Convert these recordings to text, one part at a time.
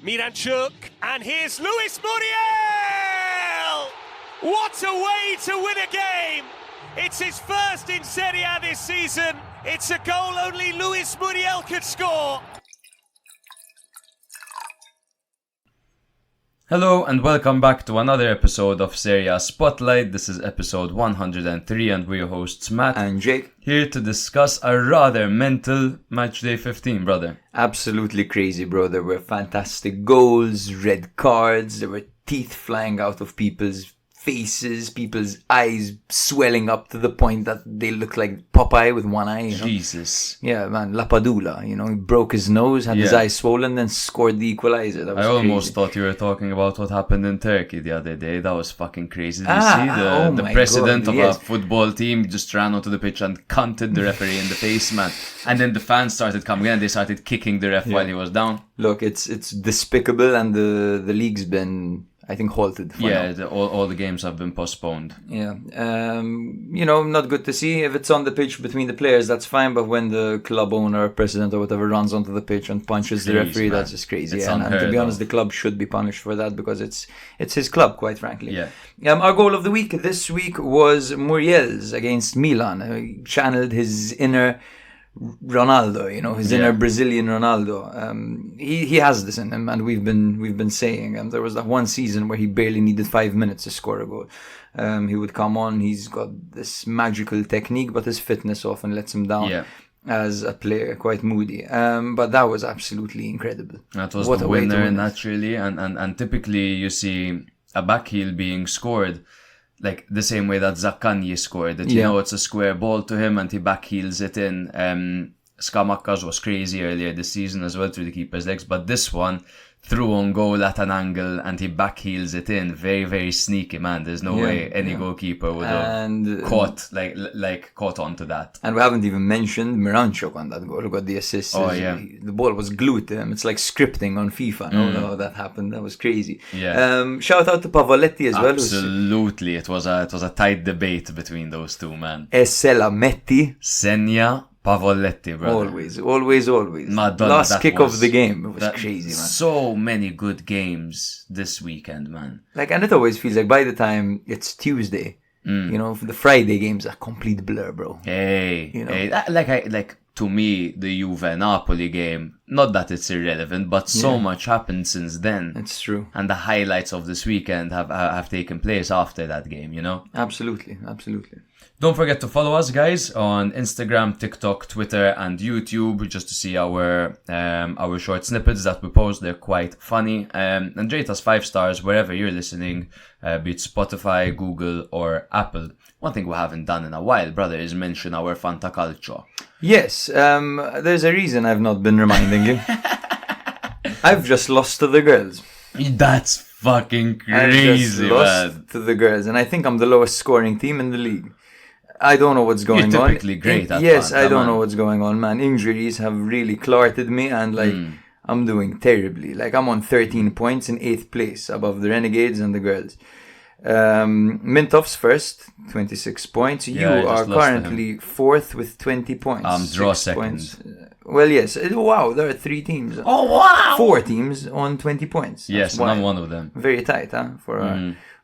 Miranchuk, and here's Luis Muriel! What a way to win a game! It's his first in Serie A this season. It's a goal only Luis Muriel could score. Hello and welcome back to another episode of Serie A Spotlight. This is episode 103 and we're your hosts Matt and Jake, here to discuss a rather mental Matchday 15, brother. Absolutely crazy, bro. There were fantastic goals, red cards, there were teeth flying out of people's faces, people's eyes swelling up to the point that they look like Popeye with one eye. Jesus. Yeah, man, Lapadula, he broke his nose, had his eyes swollen, then scored the equalizer. That was I almost crazy. thought you were talking about what happened in Turkey the other day. That was fucking crazy. Did you see the president of a football team just ran onto the pitch and cunted the referee in the face, man. And then the fans started coming in and they started kicking the ref while he was down. Look, it's despicable, and the league's been, I think, halted for now. All the games have been postponed. Yeah. Not good to see. If it's on the pitch between the players, that's fine. But when the club owner or president or whatever runs onto the pitch and punches the referee, that's just crazy. And to be honest, the club should be punished for that because it's his club, quite frankly. Yeah. Our goal of the week this week was Muriel's against Milan. He channeled his inner Ronaldo, his inner Brazilian Ronaldo. He has this in him, and we've been saying. There was that one season where he barely needed 5 minutes to score a goal. He would come on. He's got this magical technique, but his fitness often lets him down as a player, quite moody. But that was absolutely incredible. That was the winner, naturally, and typically you see a back heel being scored like the same way that Zaccagni scored. That it's a square ball to him and he back heels it in. Scamacca's was crazy earlier this season as well through the keeper's legs, but this one through on goal at an angle and he back heels it in. Very, very sneaky, man. There's no way any goalkeeper would have caught onto that. And we haven't even mentioned Miranchuk on that goal who got the assist. The ball was glued to him. It's like scripting on FIFA. No, that happened. That was crazy. Shout out to Pavoletti as well. Absolutely. It was a tight debate between those two, man. Esela Metti. Segna Pavoletti, brother. Always. Madonna, last kick of the game. It was crazy, man. So many good games this weekend, man. And it always feels like by the time it's Tuesday, the Friday games are complete blur, bro. To me, the Juve Napoli game, not that it's irrelevant, but so much happened since then. It's true. And the highlights of this weekend have taken place after that game, Absolutely. Don't forget to follow us, guys, on Instagram, TikTok, Twitter, and YouTube, just to see our short snippets that we post. They're quite funny. And rate us 5 stars wherever you're listening, be it Spotify, Google, or Apple. One thing we haven't done in a while, brother, is mention our Fantacalcio. Yes, there's a reason I've not been reminding you. I've just lost to the girls. That's fucking crazy, I've just lost to the girls, and I think I'm the lowest scoring team in the league. I don't know what's going on. You're typically great at Yes, Fanta, I don't know what's going on, man. Injuries have really clarted me, and I'm doing terribly. I'm on 13 points in 8th place above the Renegades and the girls. Mintov's first, 26 points. You are currently 4th with 20 points. Draw second. Points. Well, yes. Wow, there are 3 teams. Oh, wow! 4 teams on 20 points. Yes, and I'm one of them. Very tight, huh?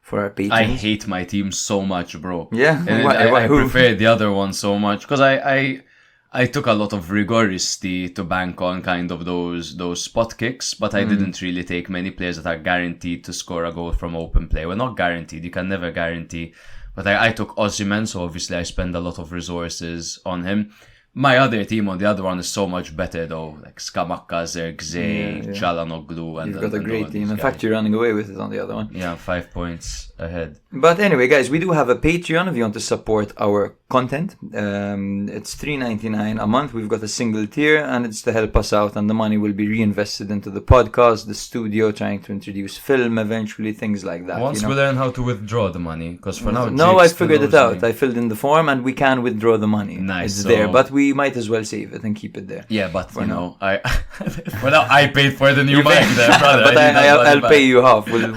For our patrons. I hate my team so much, bro. Yeah? I prefer the other one so much. Because I took a lot of rigoristi to bank on kind of those spot kicks, but I didn't really take many players that are guaranteed to score a goal from open play. Well, not guaranteed. You can never guarantee. But I took Osimhen, so obviously I spend a lot of resources on him. My other team on the other one is so much better though, like Scamacca, Zirkzee, Çalhanoğlu, and you've got a great team. In fact, you're running away with it on the other one. Yeah, 5 points ahead. But anyway, guys, we do have a Patreon if you want to support our content. It's $3.99 a month. We've got a single tier, and it's to help us out, and the money will be reinvested into the podcast, the studio, trying to introduce film eventually, things like that. Once we learn how to withdraw the money, because for now, no, I figured it out. I filled in the form, and we can withdraw the money. Nice, it's there, but we might as well save it and keep it there. Yeah, but I paid for the new mic there, brother. But I'll pay you half. We'll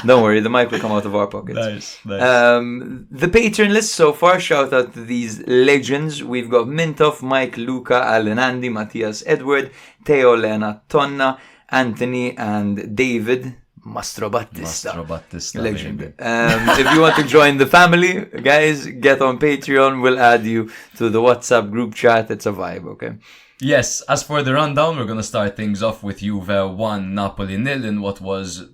don't worry, the mic will come out of our pockets. Nice. The patron list so far, shout out to these legends. We've got Mintoff, Mike, Luca, Alan, Andy, Matthias, Edward, Theo, Lena, Tonna, Anthony and David Mastrobattista. Legend. Baby. If you want to join the family, guys, get on Patreon. We'll add you to the WhatsApp group chat. It's a vibe, okay? Yes, as for the rundown, we're going to start things off with Juve 1, Napoli 0 in what was,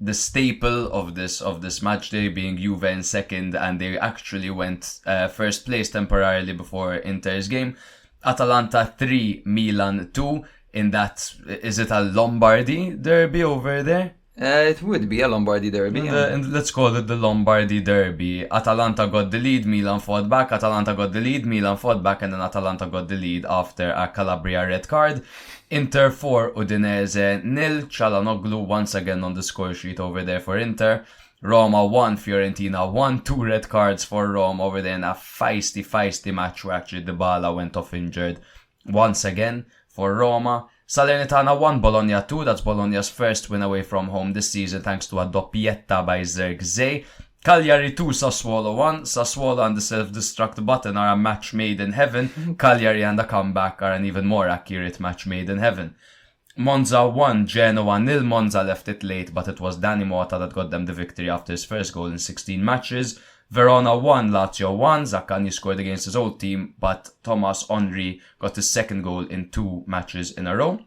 the staple of this match day being Juve in second, and they actually went first place temporarily before Inter's game. Atalanta 3, Milan 2. In that, is it a Lombardy derby over there? It would be a Lombardy derby. And let's call it the Lombardy derby. Atalanta got the lead, Milan fought back. Atalanta got the lead, Milan fought back, and then Atalanta got the lead after a Calabria red card. Inter 4, Udinese 0. Çalhanoğlu once again on the score sheet over there for Inter. Roma 1, Fiorentina 1. 2 red cards for Roma over there in a feisty match where actually Dybala went off injured once again for Roma. Salernitana 1, Bologna 2. That's Bologna's first win away from home this season thanks to a doppietta by Zirkzee. Cagliari 2, Sassuolo 1. Sassuolo and the self-destruct button are a match made in heaven. Cagliari and a comeback are an even more accurate match made in heaven. Monza 1, Genoa 0. Monza left it late, but it was Dani Mota that got them the victory after his first goal in 16 matches. Verona 1, Lazio 1. Zaccagni scored against his old team, but Thomas Henry got his second goal in 2 matches in a row.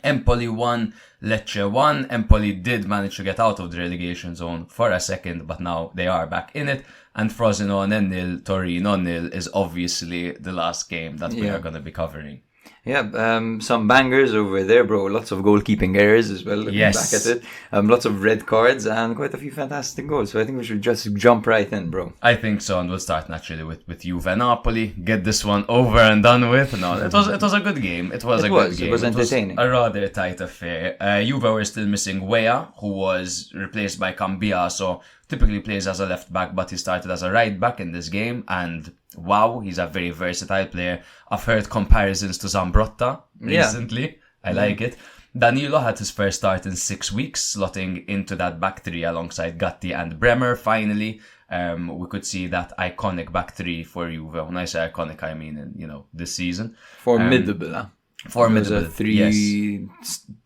Empoli 1, Lecce 1. Empoli did manage to get out of the relegation zone for a second, but now they are back in it. And Frosinone 0, Torino 0 is obviously the last game that we are going to be covering. Yeah, some bangers over there, bro. Lots of goalkeeping errors as well. Looking back at it. Lots of red cards and quite a few fantastic goals. So I think we should just jump right in, bro. I think so, and we'll start naturally with Juve Napoli. Get this one over and done with. No, it was a good game. It was entertaining. A rather tight affair. Juve were still missing Weah, who was replaced by Cambiaso. Typically plays as a left back, but he started as a right back in this game, and wow, he's a very versatile player. I've heard comparisons to Zambrotta recently. I like it. Danilo had his first start in 6 weeks, slotting into that back three alongside Gatti and Bremer. Finally, we could see that iconic back three for Juve. When I say iconic, I mean this season. Formidable, Formidable. Three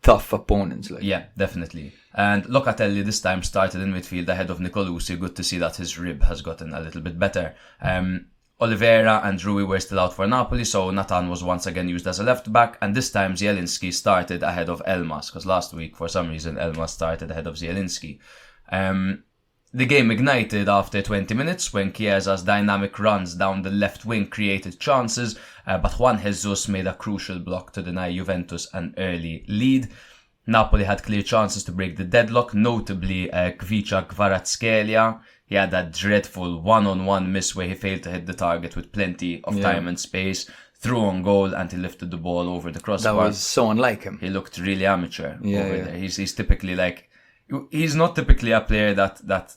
tough opponents. Yeah, definitely. And Locatelli this time started in midfield ahead of Nicolosi. Good to see that his rib has gotten a little bit better. Oliveira and Rui were still out for Napoli, so Nathan was once again used as a left back, and this time Zielinski started ahead of Elmas, because last week for some reason Elmas started ahead of Zielinski. The game ignited after 20 minutes when Chiesa's dynamic runs down the left wing created chances, but Juan Jesus made a crucial block to deny Juventus an early lead. Napoli had clear chances to break the deadlock, notably Kvicha Kvaratskhelia. He had that dreadful one-on-one miss where he failed to hit the target with plenty of time and space, threw on goal, and he lifted the ball over the crossbar. That was so unlike him. He looked really amateur over there. He's typically he's not typically a player that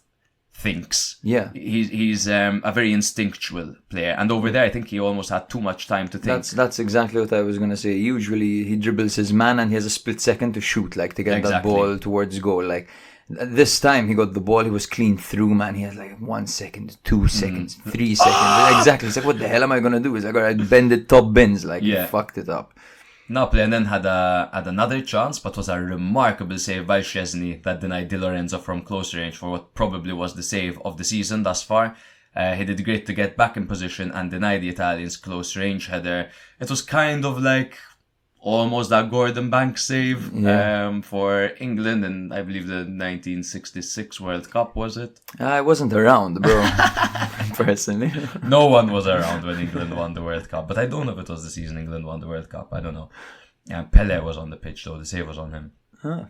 thinks. Yeah. He's a very instinctual player, and over there I think he almost had too much time to think. That's exactly what I was going to say. Usually he dribbles his man and he has a split second to shoot, to get that ball towards goal. This time he got the ball, he was clean through, man. He had 1 second, 2 seconds, 3 seconds. Exactly. It's what the hell am I going to do? Is I got to bend it top bins. He fucked it up. Napoli and then had another chance, but was a remarkable save by Szczesny that denied Di Lorenzo from close range for what probably was the save of the season thus far. He did great to get back in position and deny the Italians close range header. It was kind of almost a Gordon Banks save for England in, I believe, the 1966 World Cup, was it? I wasn't around, bro, personally. No one was around when England won the World Cup, but I don't know if it was the season England won the World Cup. I don't know. Pele was on the pitch, though. The save was on him. Huh.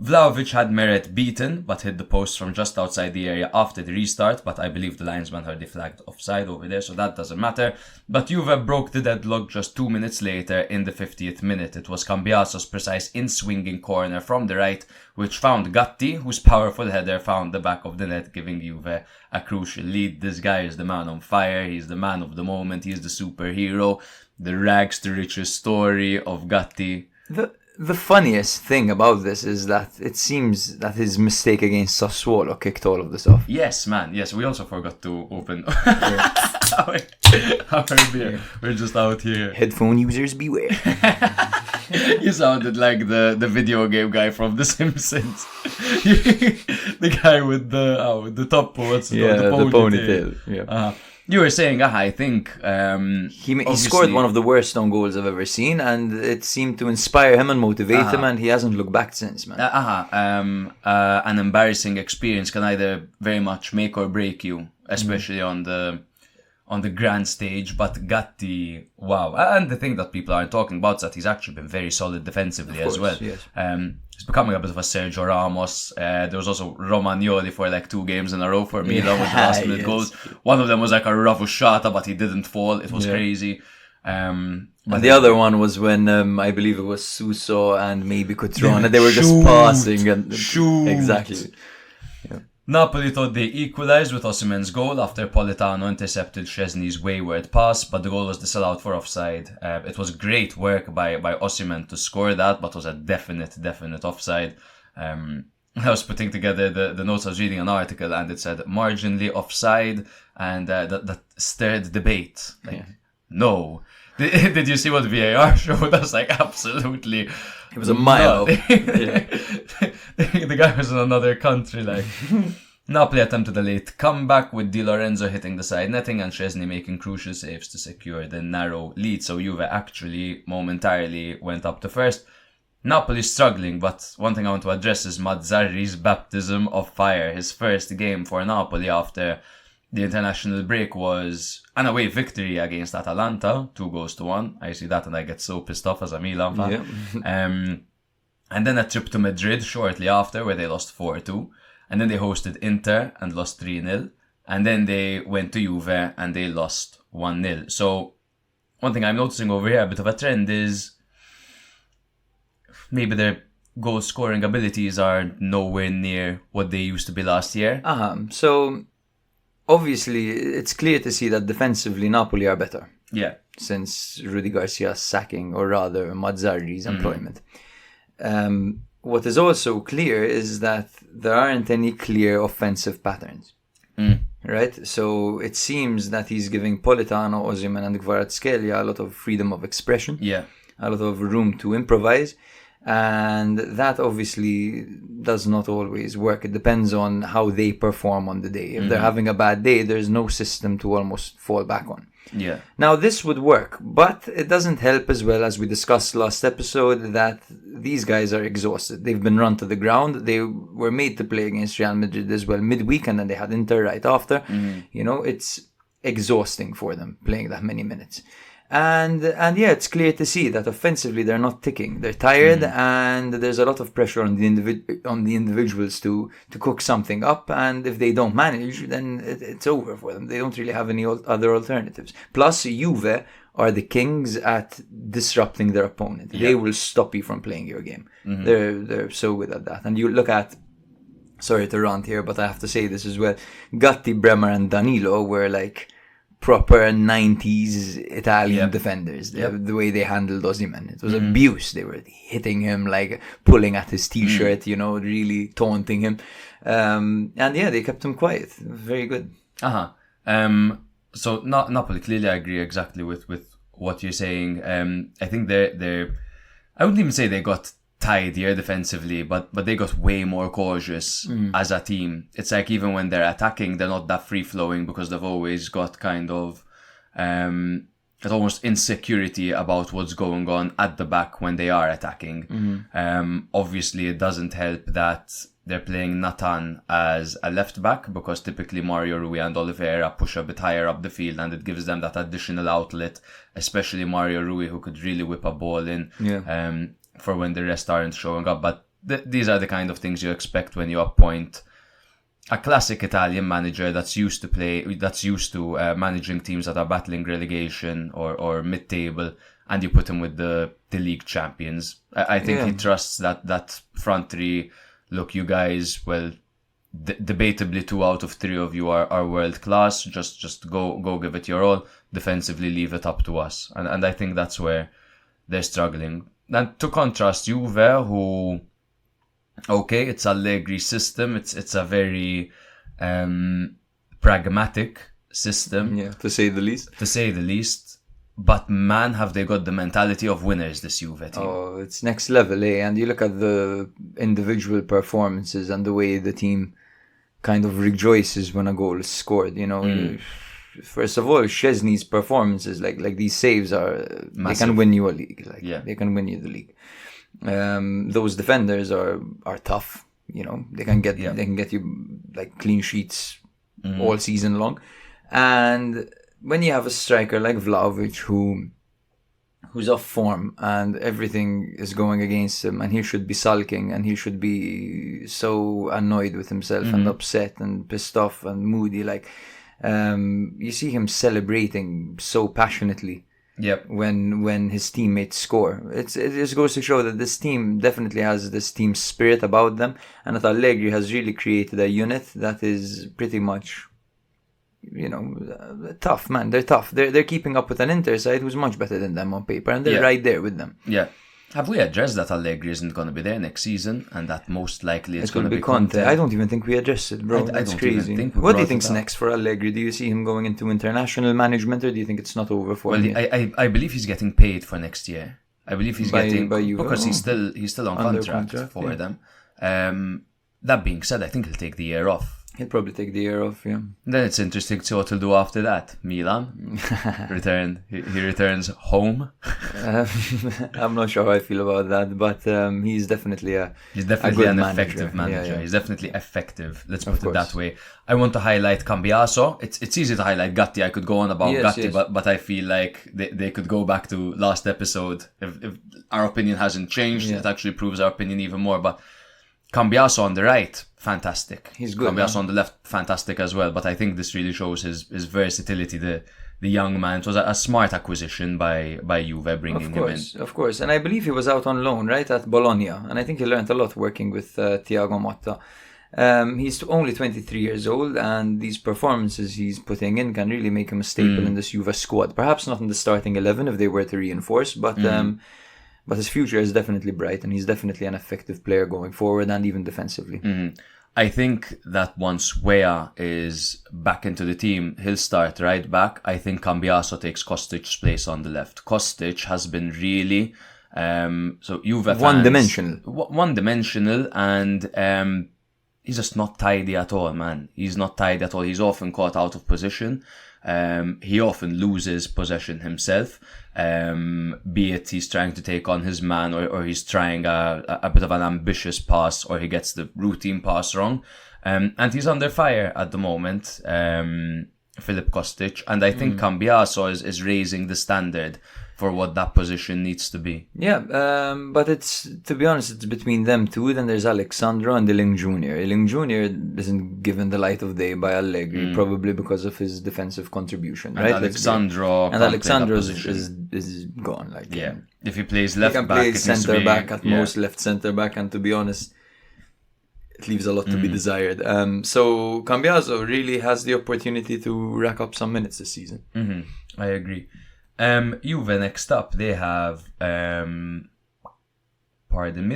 Vlahovic had Meret beaten, but hit the post from just outside the area after the restart, but I believe the linesman heard the flagged offside over there, so that doesn't matter. But Juve broke the deadlock just 2 minutes later in the 50th minute. It was Cambiaso's precise in-swinging corner from the right, which found Gatti, whose powerful header found the back of the net, giving Juve a crucial lead. This guy is the man on fire, he's the man of the moment, he's the superhero, the rags to riches story of Gatti. The funniest thing about this is that it seems that his mistake against Sassuolo kicked all of this off. Yes, man. Yes, we also forgot to open our beer. We're just out here. Headphone users beware. You sounded like the video game guy from The Simpsons. The guy with the top, what's it called? The ponytail. Yeah. You were saying, I think he scored one of the worst own goals I've ever seen, and it seemed to inspire him and motivate him, and he hasn't looked back since, man. An embarrassing experience can either very much make or break you, especially on the grand stage. But Gatti, wow. And the thing that people aren't talking about is that he's actually been very solid defensively as well. Yes. He's becoming a bit of a Sergio Ramos. There was also Romagnoli for like 2 games in a row for Milan with the last minute goals. One of them was like a Ravusciata, but he didn't fall. It was crazy. And the other one was when I believe it was Suso and maybe Cotrone, and they were just passing and exactly. Napoli thought they equalised with Osimhen's goal after Politano intercepted Szczesny's wayward pass, but the goal was disallowed for offside. It was great work by Osimhen to score that, but was a definite offside. I was putting together the notes. I was reading an article and it said marginally offside, and that stirred debate. No. Did you see what VAR showed us? Like, absolutely. It was a mile. The guy was in another country. Like, Napoli attempted a late comeback with Di Lorenzo hitting the side netting and Szczesny making crucial saves to secure the narrow lead. So Juve actually momentarily went up to first. Napoli struggling, but one thing I want to address is Mazzarri's baptism of fire. His first game for Napoli after the international break was an away victory against Atalanta, 2-1. I see that and I get so pissed off as a Milan fan. Yeah. And then a trip to Madrid shortly after where they lost 4-2. And then they hosted Inter and lost 3-0. And then they went to Juve and they lost 1-0. So one thing I'm noticing over here, a bit of a trend, is maybe their goal scoring abilities are nowhere near what they used to be last year. So obviously it's clear to see that defensively Napoli are better. Yeah. Since Rudi Garcia's sacking, or rather Mazzarri's employment. What is also clear is that there aren't any clear offensive patterns. Right? So it seems that he's giving Politano, Osimhen and Kvaratskhelia a lot of freedom of expression. Yeah. A lot of room to improvise. And that obviously does not always work. It depends on how they perform on the day. If they're having a bad day, there's no system to almost fall back on. Yeah. Now, this would work, but it doesn't help, as well as we discussed last episode, that these guys are exhausted. They've been run to the ground. They were made to play against Real Madrid as well midweek, and then they had Inter right after. You know, it's exhausting for them playing that many minutes. And yeah, it's clear to see that offensively they're not ticking. They're tired, and there's a lot of pressure on the individuals to cook something up. And if they don't manage, then it's over for them. They don't really have any other alternatives. Plus, Juve are the kings at disrupting their opponent. Yeah. They will stop you from playing your game. They're so good at that. And you look at, sorry to rant here, but I have to say this as well. Gatti, Bremer, and Danilo were like proper 90s Italian defenders. The way they handled Osimhen, it was abuse. They were hitting him, like pulling at his t-shirt, you know, really taunting him. And yeah, they kept him quiet. Very good. So Napoli, clearly I agree exactly with what you're saying. I think they're I wouldn't even say they got tidier defensively, but they got way more cautious as a team. It's like even when they're attacking, they're not that free-flowing because they've always got kind of almost insecurity about what's going on at the back when they are attacking. Obviously, it doesn't help that they're playing Nathan as a left-back because typically Mario Rui and Oliveira push a bit higher up the field and it gives them that additional outlet, especially Mario Rui, who could really whip a ball in. For when the rest aren't showing up. But these are the kind of things you expect when you appoint a classic Italian manager that's used to managing teams that are battling relegation or mid-table, and you put him with the league champions. I think he trusts that front three. Look, you guys, well, debatably 2 out of 3 of you are world class. Just go give it your all. Defensively, leave it up to us. And I think that's where they're struggling. And to contrast, Juve, who, okay, it's Allegri's system. It's a very pragmatic system. Yeah, to say the least. But man, have they got the mentality of winners, this Juve team. Oh, it's next level, eh? And you look at the individual performances and the way the team kind of rejoices when a goal is scored, you know. First of all, Szczesny's performances, like these saves are, Massive. they can win you a league. Yeah. They can win you the league. Those defenders are tough, you know. They can get you like clean sheets all season long. And when you have a striker like Vlahovic who's off form and everything is going against him, and he should be sulking and he should be so annoyed with himself and upset and pissed off and moody, like you see him celebrating so passionately when his teammates score. It just goes to show that this team definitely has this team spirit about them, and that Allegri has really created a unit that is pretty much, you know, tough, man. They're tough. They're keeping up with an Inter side who's much better than them on paper, and they're right there with them. Yeah. Have we addressed that Allegri isn't going to be there next season, and that most likely it's going to be Conte? I don't even think we addressed it, bro. That's crazy. What do you think's next for Allegri? Do you see him going into international management, or do you think it's not over for him? Well, I believe he's getting paid for next year. I believe he's getting by Juve, because he's still on contract for them. That being said, I think he'll take the year off. He'll probably take the year off, yeah. Then it's interesting to see what he'll do after that. Milan he returns home. I'm not sure how I feel about that, but he's definitely an effective manager. Yeah. He's definitely effective. Let's put it that way. I want to highlight Cambiaso. It's easy to highlight Gatti. I could go on about Gatti, but I feel like they could go back to last episode. If our opinion hasn't changed, it actually proves our opinion even more. But Cambiaso on the right, fantastic. He's good. Cambiaso on the left, fantastic as well. But I think this really shows his versatility. The young man. It was a smart acquisition by Juve bringing him in. Of course. And I believe he was out on loan, right, at Bologna. And I think he learned a lot working with Thiago Motta. He's only 23 years old, and these performances he's putting in can really make him a staple in this Juve squad. Perhaps not in the starting 11 if they were to reinforce, but his future is definitely bright, and he's definitely an effective player going forward and even defensively. I think that once Weah is back into the team, he'll start right back. I think Cambiaso takes Kostic's place on the left. Kostic has been really so Juve fans, one-dimensional, and he's just not tidy at all, man. He's not tidy at all. He's often caught out of position. He often loses possession himself, be it he's trying to take on his man, or he's trying a bit of an ambitious pass, or he gets the routine pass wrong. And he's under fire at the moment, Filip Kostic, and I think Cambiaso is raising the standard for what that position needs to be. Yeah, but it's, to be honest, it's between them two. Then there's Alexandro and Iling Jr. Iling Jr. isn't given the light of day by Allegri, probably because of his defensive contribution, right? Alexandro is gone. Like, if he plays left back, play centre back at most, left centre back, and to be honest, it leaves a lot to be desired. So Cambiaso really has the opportunity to rack up some minutes this season. I agree. Juve next up, they have they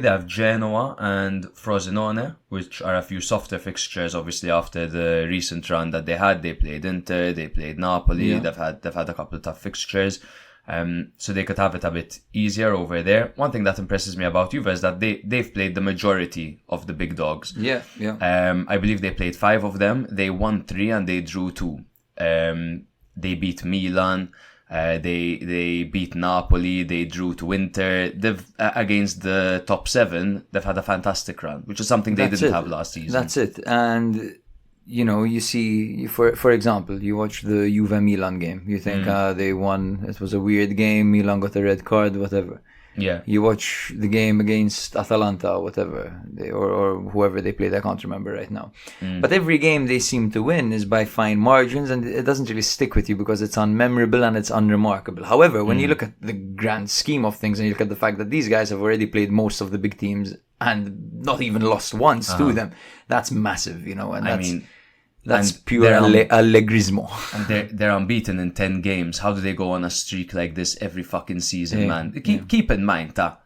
have Genoa and Frosinone, which are a few softer fixtures, obviously, after the recent run that they had. They played Inter, they played Napoli, they've had a couple of tough fixtures, so they could have it a bit easier over there. One thing that impresses me about Juve is that they've played the majority of the big dogs. I believe they played 5 of them. They won 3 and they drew 2. They beat Milan. They beat Napoli. They drew to Inter. They've against the top 7. They've had a fantastic run, which is something they didn't have last season. That's it. And you know, you see, for example, you watch the Juve Milan game. You think they won. It was a weird game. Milan got a red card. Whatever. Yeah. You watch the game against Atalanta, whatever, or whoever they played, I can't remember right now. But every game they seem to win is by fine margins, and it doesn't really stick with you because it's unmemorable and it's unremarkable. However, when you look at the grand scheme of things and you look at the fact that these guys have already played most of the big teams and not even lost once to them, that's massive, you know, and that's pure allegrismo. And they're unbeaten in 10 games. How do they go on a streak like this every fucking season, man? Keep in mind that,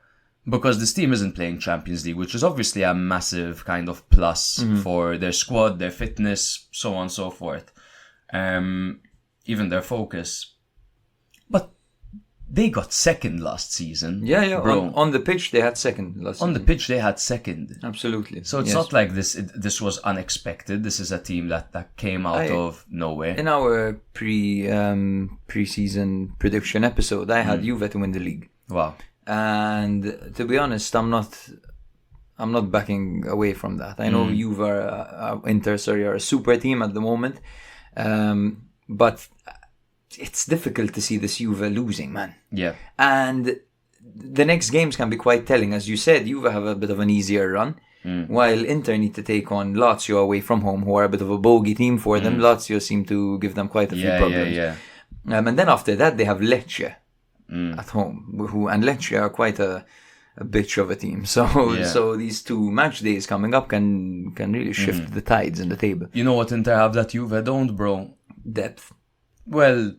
because this team isn't playing Champions League, which is obviously a massive kind of plus for their squad, their fitness, so on and so forth. Even their focus. But they got second last season. Yeah. Bro. On the pitch, they had second last season. On the pitch, they had second. Absolutely. So it's not like this was unexpected. This is a team that came out of nowhere. In our pre-season prediction episode, I had Juve to win the league. Wow. And to be honest, I'm not backing away from that. I know Juve are a super team at the moment, but it's difficult to see this Juve losing, man. Yeah. And the next games can be quite telling. As you said, Juve have a bit of an easier run, while Inter need to take on Lazio away from home, who are a bit of a bogey team for them. Lazio seem to give them quite a few problems. Yeah. And then after that, they have Lecce at home, and Lecce are quite a bitch of a team. So these two match days coming up can really shift the tides in the table. You know what Inter have that Juve don't, bro? Depth. Well,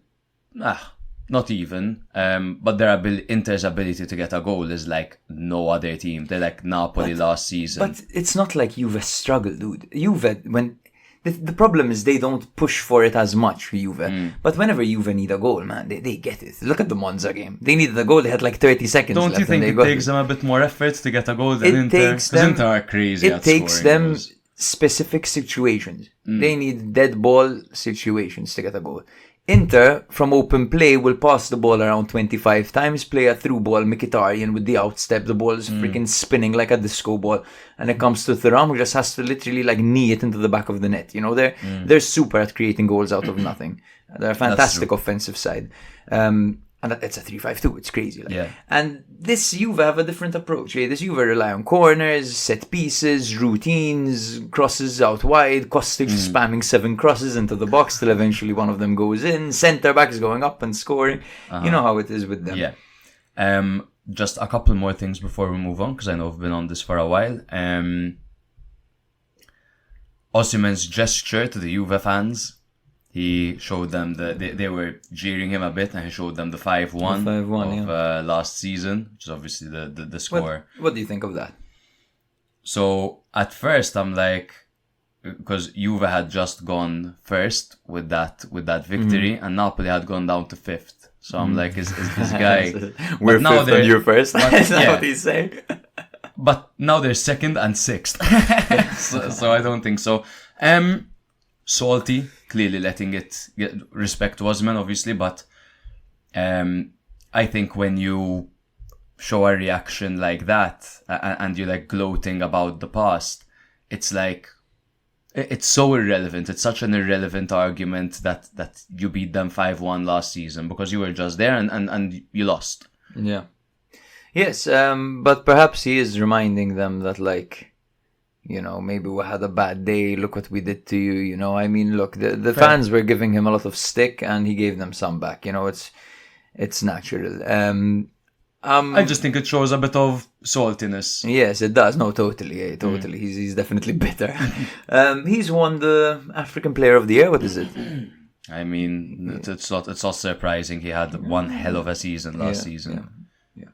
not even. But Inter's ability to get a goal is like no other team. They're like Napoli last season. But it's not like Juve struggle, dude. Juve, when the problem is they don't push for it as much, Juve. But whenever Juve need a goal, man, they get it. Look at the Monza game. They needed a goal. They had like 30 seconds Don't left. You think it takes them a bit more effort to get a goal than Inter? Because Inter are crazy at scoring. It takes them specific situations. They need dead ball situations to get a goal. Inter, from open play, will pass the ball around 25 times, play a through ball, Mkhitaryan with the outstep, the ball is freaking spinning like a disco ball, and it comes to Thuram, who just has to literally like knee it into the back of the net. You know, they're super at creating goals out of nothing. They're a fantastic offensive side. And it's a 3-5-2. It's crazy. And this Juve have a different approach. This Juve rely on corners, set pieces, routines, crosses out wide, Kostic spamming 7 crosses into the box till eventually one of them goes in. Centre back is going up and scoring. You know how it is with them. Yeah. Just a couple more things before we move on, because I know we've been on this for a while. Osimhen's gesture to the Juve fans. He showed them they were jeering him a bit, and he showed them the 5-1 of last season, which is obviously the score. What do you think of that? So at first I'm like, because Juve had just gone first with that victory, and Napoli had gone down to 5th. So I'm like, is this guy? We're 5th and you're first. Is that what he's saying? But now they're 2nd and 6th. so I don't think so. Salty, clearly letting it get respect to Osimhen, obviously, but I think when you show a reaction like that and you're like gloating about the past, it's like it's so irrelevant. It's such an irrelevant argument that you beat them 5-1 last season because you were just there and you lost. Yeah. Yes, but perhaps he is reminding them that, like, you know, maybe we had a bad day. Look what we did to you. You know, I mean, look, the fans were giving him a lot of stick, and he gave them some back. You know, it's natural. I just think it shows a bit of saltiness. Yes, it does. No, totally, totally. He's definitely bitter. He's won the African Player of the Year. What is it? I mean, it's not surprising. He had one hell of a season last season. Yeah.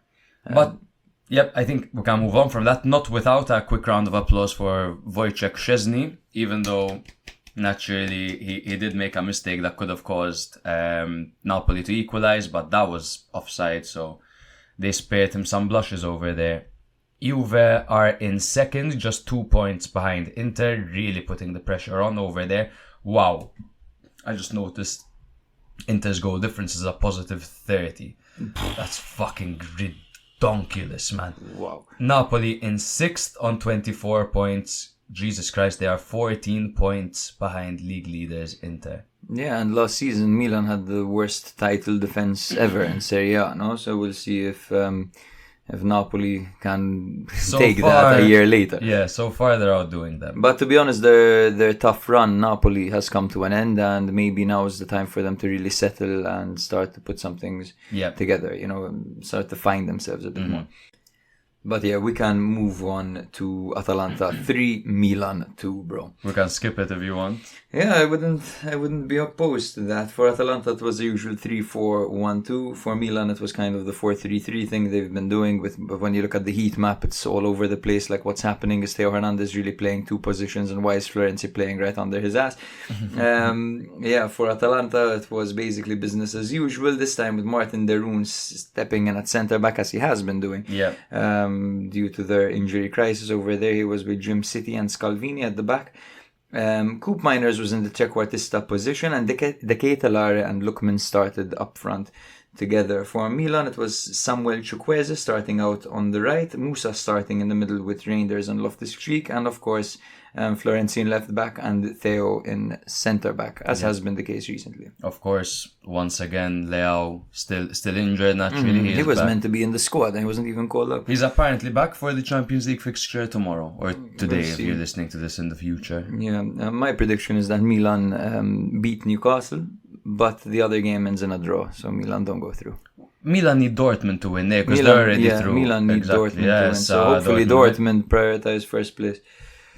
But. Yep, I think we can move on from that, not without a quick round of applause for Wojciech Szczesny, even though naturally he did make a mistake that could have caused Napoli to equalise, but that was offside, so they spared him some blushes over there. Juve are in 2nd, just 2 points behind Inter, really putting the pressure on over there. Wow, I just noticed Inter's goal difference is a positive 30. That's fucking ridiculous. Donkulous, man. Wow. Napoli in 6th on 24 points. Jesus Christ, they are 14 points behind league leaders Inter. Yeah, and last season Milan had the worst title defense ever in Serie A, no? So we'll see if Napoli can take that a year later. Yeah, so far they're outdoing them. But to be honest, their tough run, Napoli, has come to an end, and maybe now is the time for them to really settle and start to put some things together, you know, start to find themselves a bit more. But yeah, we can move on to Atalanta 3, Milan 2, bro. We can skip it if you want. Yeah, I wouldn't be opposed to that. For Atalanta, it was the usual 3-4-1-2. For Milan, it was kind of the 4-3-3 thing they've been doing. But when you look at the heat map, it's all over the place. Like, what's happening is Theo Hernandez really playing 2 positions, and why is Florenzi playing right under his ass? Yeah, for Atalanta, it was basically business as usual. This time with Martin Deroon stepping in at centre back, as he has been doing. Yeah. Due to their injury crisis over there, he was with Jim City and Scalvini at the back. Coop Miners was in the trequartista position, and De Ketelare and Lookman started up front together. For Milan, it was Samuel Chukwueze starting out on the right, Musa starting in the middle with Reinders and Loftus-Cheek, and of course Florenzi in left back and Theo in centre back, as has been the case recently. Of course, once again, Leao still injured naturally. He was meant to be in the squad and he wasn't even called up. He's apparently back for the Champions League fixture tomorrow, or today We'll if see. you're listening to this in the future. Yeah, my prediction is that Milan beat Newcastle, but the other game ends in a draw, so Milan don't go through. Milan need Dortmund to win there because they're already through. Milan need Exactly. Dortmund to win, so hopefully Dortmund prioritize first place.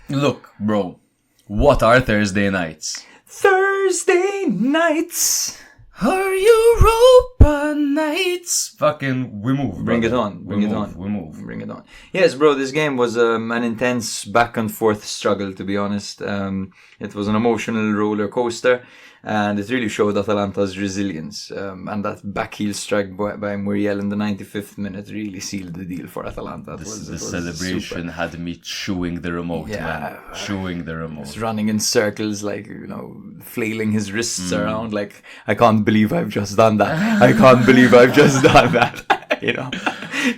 Look, bro, what are Thursday nights? Thursday nights! Our Europa nights. Fucking, we move. Bring brother. it on. Bring we it move, on. We move. Bring it on. Yes, bro, this game was an intense back and forth struggle, to be honest. It was an emotional roller coaster, and it really showed Atalanta's resilience. And that backheel strike by Muriel in the 95th minute really sealed the deal for Atalanta. The celebration had me chewing the remote, man. Chewing the remote. He's running in circles, like, flailing his wrists around, like, I can't believe I've just done that. I can't believe I've just done that. He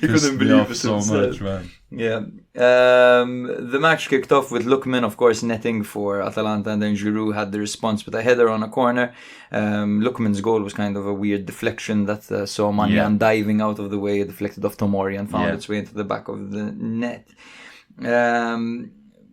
couldn't believe it so himself. much, man. Yeah. The match kicked off with Lookman, of course, netting for Atalanta, and then Giroud had the response with a header on a corner. Lookman's goal was kind of a weird deflection that saw Manyan diving out of the way, deflected off Tomori and found its way into the back of the net.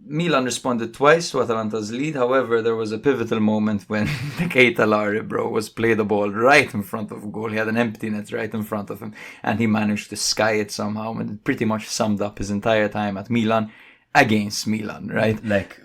Milan responded twice to Atalanta's lead. However, there was a pivotal moment when De Ketelare, bro, was played the ball right in front of goal. He had an empty net right in front of him, and he managed to sky it somehow, and it pretty much summed up his entire time at Milan against Milan, right? Like,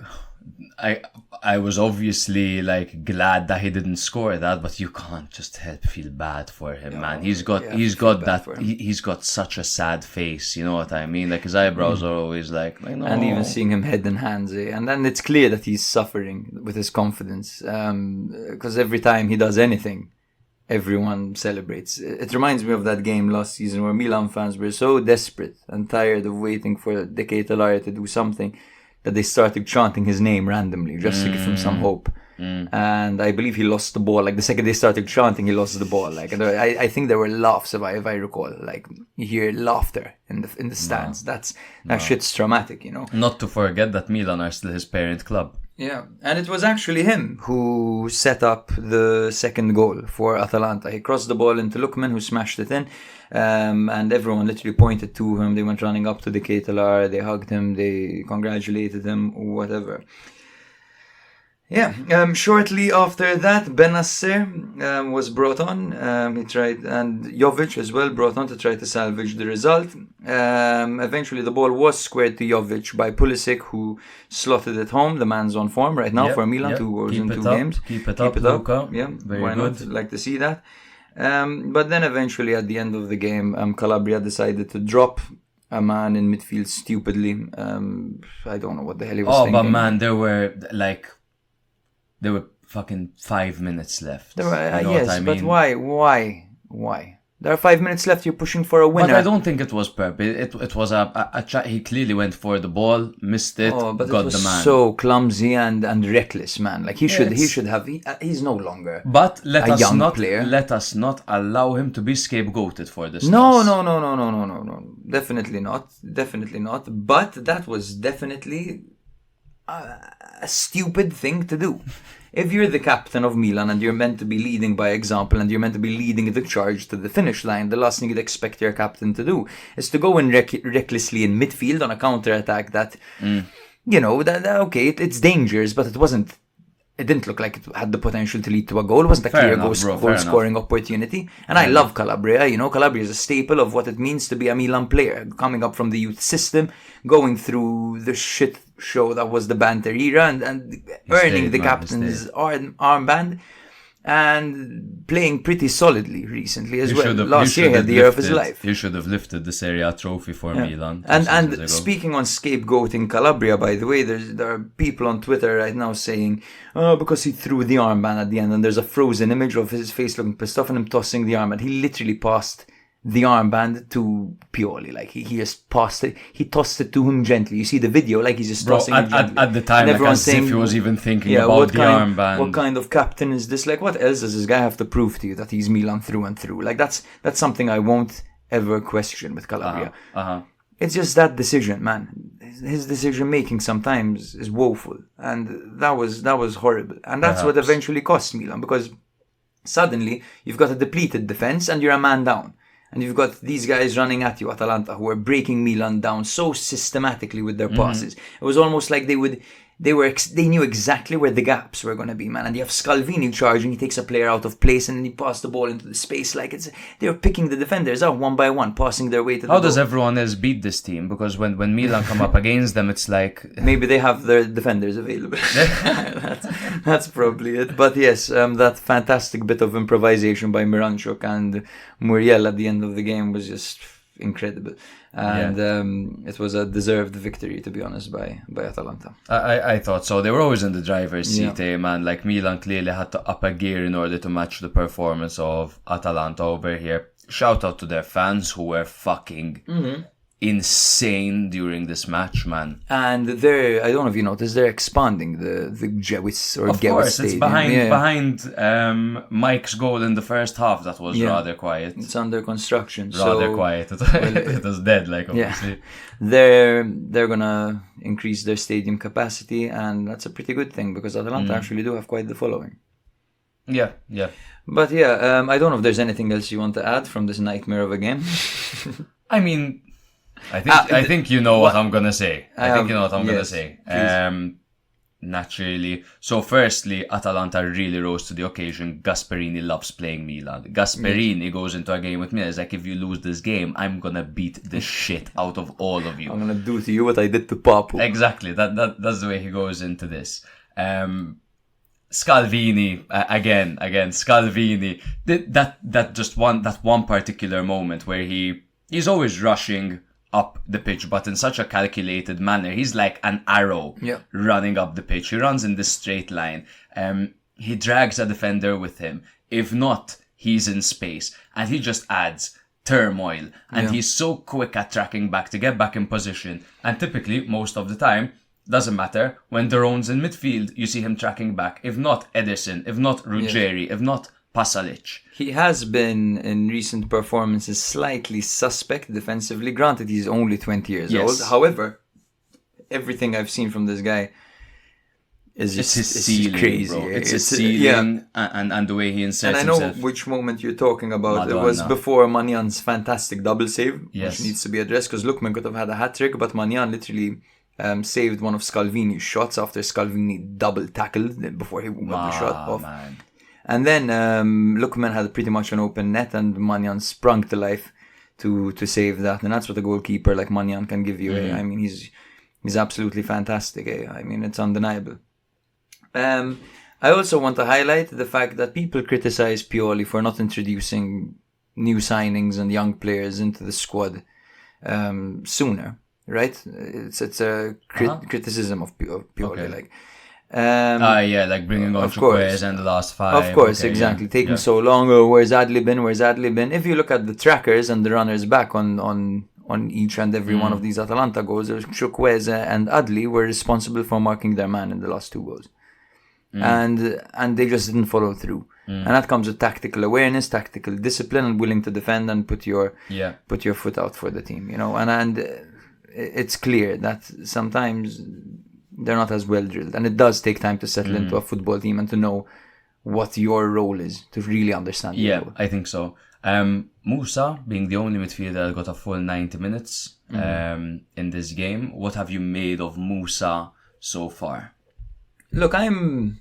I was obviously like glad that he didn't score that, but you can't just help feel bad for him, man. He's got such a sad face, you know what I mean? Like his eyebrows are always like no. And even seeing him head in hands, and then it's clear that he's suffering with his confidence, because every time he does anything, everyone celebrates. It reminds me of that game last season where Milan fans were so desperate and tired of waiting for De Ketelare to do something that they started chanting his name randomly just to give him some hope. And I believe he lost the ball. Like the second they started chanting, he lost the ball. Like, and I think there were laughs, if I recall. Like you hear laughter in the stands. That shit's traumatic, Not to forget that Milan are still his parent club. Yeah, and it was actually him who set up the second goal for Atalanta. He crossed the ball into Lookman, who smashed it in, and everyone literally pointed to him. They went running up to De Ketelare, they hugged him, they congratulated him, whatever. Yeah, shortly after that, Benasser was brought on. He tried, and Jovic as well brought on to try to salvage the result. Eventually, the ball was squared to Jovic by Pulisic, who slotted it home. The man's on form right now for Milan, 2 goals in 2 games. Keep it up, Luca. Yeah, very why good. not? Like to see that. But then eventually, at the end of the game, Calabria decided to drop a man in midfield stupidly. I don't know what the hell he was thinking. Oh, but man, there were fucking 5 minutes left. There were, you know yes, what I but mean? why? There are 5 minutes left. You're pushing for a winner. But I don't think it was purpose. It was he clearly went for the ball, missed it, but got it was the man. so clumsy and reckless, man. Like he should have. He's no longer. But let us not allow him to be scapegoated for this. No. Definitely not. But that was definitely a stupid thing to do. If you're the captain of Milan and you're meant to be leading by example and you're meant to be leading the charge to the finish line, the last thing you'd expect your captain to do is to go in recklessly in midfield on a counter-attack that, okay, it's dangerous, but it wasn't it didn't look like it had the potential to lead to a goal. It wasn't a clear goal-scoring opportunity. And I love Calabria. You know, Calabria is a staple of what it means to be a Milan player, coming up from the youth system, going through the shit show that was the banter era, and earning the captain's armband, and playing pretty solidly recently as well. Last year he had the year of his life. He should have lifted the Serie A trophy for Milan. And speaking on scapegoating Calabria, by the way, there are people on Twitter right now saying, oh, because he threw the armband at the end, and there's a frozen image of his face looking pissed off and him tossing the armband. He literally passed the armband to Pioli. Like, he just passed it. He tossed it to him gently. You see the video, like he's just tossing it gently. At the time, like, as if he was even thinking about the armband. What kind of captain is this? Like, what else does this guy have to prove to you that he's Milan through and through? Like, that's something I won't ever question with Calabria. It's just that decision, man. His decision making sometimes is woeful, and that was horrible. And that's what eventually cost Milan, because suddenly you've got a depleted defense and you're a man down. And you've got these guys running at you, Atalanta, who are breaking Milan down so systematically with their passes. It was almost like they knew exactly where the gaps were going to be, man. And you have Scalvini charging, he takes a player out of place and then he passes the ball into the space. Like, they're picking the defenders out one by one, passing their way to the How does everyone else beat this team? Because when Milan come up against them, it's like... Maybe they have their defenders available. That's probably it. But yes, that fantastic bit of improvisation by Miranchuk and Muriel at the end of the game was just incredible. And it was a deserved victory, to be honest, by Atalanta. I thought so. They were always in the driver's seat, man. Like, Milan clearly had to up a gear in order to match the performance of Atalanta over here. Shout out to their fans who were fucking insane during this match, man. And they're, I don't know if you noticed, they're expanding the Gewitz or of Gewitz course, Stadium. It's behind Mike's goal in the first half. That was rather quiet. It's under construction. Rather quiet. It was dead, like, obviously. They're gonna increase their stadium capacity, and that's a pretty good thing, because Atalanta actually do have quite the following. Yeah. But I don't know if there's anything else you want to add from this nightmare of a game. I mean, I think you know what I'm gonna say. I think you know what I'm gonna say. Naturally. So firstly, Atalanta really rose to the occasion. Gasperini loves playing Milan. Gasperini goes into a game with me. It's like, if you lose this game, I'm gonna beat the shit out of all of you. I'm gonna do to you what I did to Papu. Exactly. That's the way he goes into this. Scalvini again. Scalvini. That one particular moment where he's always rushing up the pitch, but in such a calculated manner. He's like an arrow running up the pitch. He runs in this straight line. He drags a defender with him. If not, he's in space. And he just adds turmoil. And he's so quick at tracking back to get back in position. And typically, most of the time, doesn't matter, when Daron's in midfield, you see him tracking back. If not Ederson, if not Ruggeri, if not Pasalic. He has been, in recent performances, slightly suspect defensively. Granted, he's only 20 years old. However, everything I've seen from this guy is just his ceiling, crazy. Bro. It's his ceiling and the way he inserts himself. And I know which moment you're talking about. Madonna. It was before Manyan's fantastic double save, which needs to be addressed, because Lookman could have had a hat-trick, but Manyan literally saved one of Scalvini's shots after Scalvini double tackled before he got the shot off. Man. And then Lookman had pretty much an open net, and Manyan sprung to life to save that. And that's what a goalkeeper like Manyan can give you. I mean, he's absolutely fantastic. I mean, it's undeniable. I also want to highlight the fact that people criticize Pioli for not introducing new signings and young players into the squad sooner. Right? It's a criticism of Pioli. Like. Like bringing on Chukwueze and the last five. Of course, exactly. Taking so long. Where's Adli been? If you look at the trackers and the runners back on each and every one of these Atalanta goals, Chukwueze and Adli were responsible for marking their man in the last two goals. And they just didn't follow through. And that comes with tactical awareness, tactical discipline, and willing to defend and put your foot out for the team, you know. And it's clear that sometimes they're not as well drilled, and it does take time to settle into a football team and to know what your role is, to really understand your role. I think so. Musa being the only midfielder that got a full 90 minutes in this game. What have you made of Musa so far? Look, I'm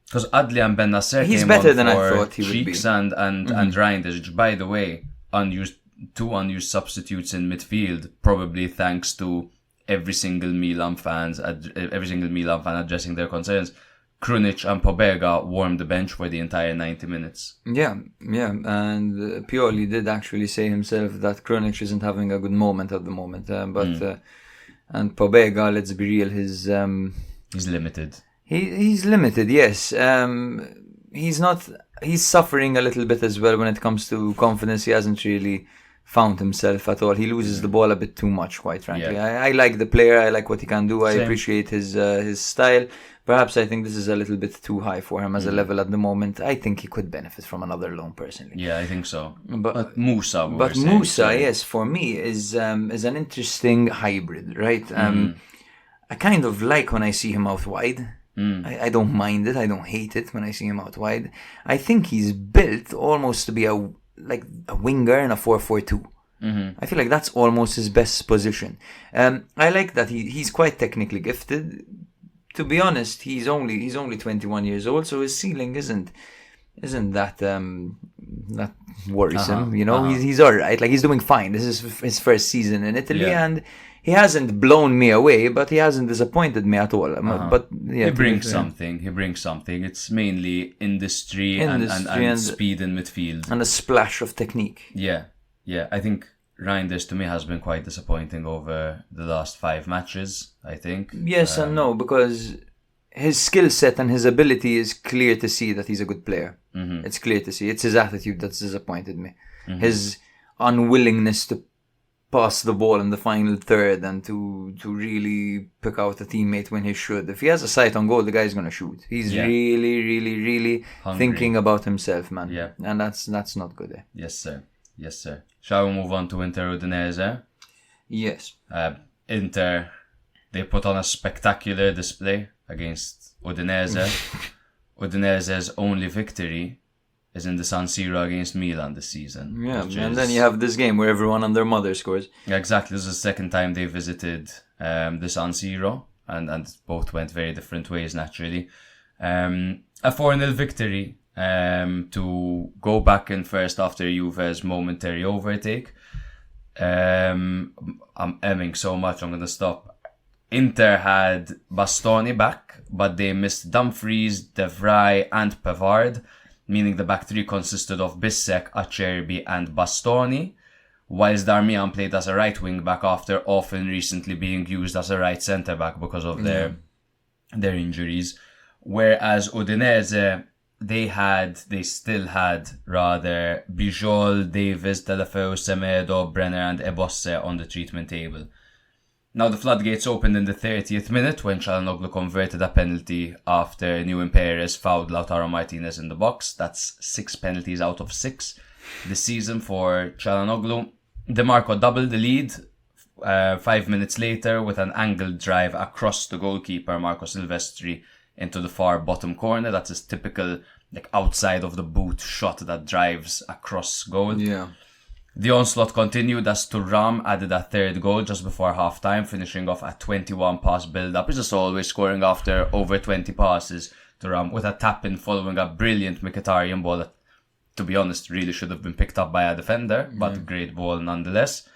Because Adli and Ben Nasser He's came better on than I for thought he would be. Cheeks and Reinders, which, by the way, two unused substitutes in midfield, probably thanks to every single Milan fan addressing their concerns. Krunic and Pobega warmed the bench for the entire 90 minutes. Yeah, and Pioli did actually say himself that Krunic isn't having a good moment at the moment, and Pobega, let's be real, he's limited. He's limited, yes. He's suffering a little bit as well when it comes to confidence. He hasn't really found himself at all. He loses the ball a bit too much, quite frankly. Yeah. I like the player. I like what he can do. I Same. appreciate his style. Perhaps I think this is a little bit too high for him as a level at the moment. I think he could benefit from another loan, personally. Yeah, I think so. But Musa, yes, for me is an interesting hybrid, right? I kind of like when I see him out wide. I don't mind it. I don't hate it when I see him out wide. I think he's built almost to be a winger in a 4-4-2. I feel like that's almost his best position. I like that he's quite technically gifted. To be honest, he's only 21 years old, so his ceiling isn't that that worrisome. He's all right. Like, he's doing fine. This is his first season in Italy, and he hasn't blown me away, but he hasn't disappointed me at all. But yeah, he brings something. It's mainly industry and speed in midfield and a splash of technique. Yeah. I think Reinders to me has been quite disappointing over the last 5 matches, I think. Yes and no, because his skill set and his ability is clear to see that he's a good player. It's clear to see. It's his attitude that's disappointed me. His unwillingness to pass the ball in the final third and to really pick out a teammate when he should. If he has a sight on goal, the guy's going to shoot. He's really hungry, thinking about himself, man. Yeah. And that's not good. Yes, sir. Shall we move on to Inter Udinese? Yes. Inter, they put on a spectacular display against Udinese. Udinese's only victory is in the San Siro against Milan this season. Yeah, and then you have this game where everyone and their mother scores. Exactly. This is the second time they visited the San Siro, and both went very different ways, naturally. A 4-0 victory to go back in first after Juve's momentary overtake. I'm emming so much, I'm going to stop. Inter had Bastoni back, but they missed Dumfries, De Vrij and Pavard, meaning the back three consisted of Bissek, Acerbi and Bastoni, whilst Darmian played as a right wing back after often recently being used as a right centre back because of their injuries. Whereas Udinese, they still had rather Bijol, Davis, Delafeu, Semedo, Brenner and Ebosse on the treatment table. Now the floodgates opened in the 30th minute when Çalhanoğlu converted a penalty after Newman Perez fouled Lautaro Martinez in the box. That's 6 penalties out of 6 this season for Çalhanoğlu. DeMarco doubled the lead 5 minutes later with an angled drive across the goalkeeper Marco Silvestri into the far bottom corner. That's his typical outside of the boot shot that drives across goal. Yeah. The onslaught continued as Thuram added a third goal just before half-time, finishing off a 21-pass build-up. He's just always scoring after over 20 passes. Thuram with a tap-in following a brilliant Mkhitaryan ball that, to be honest, really should have been picked up by a defender, but great ball nonetheless.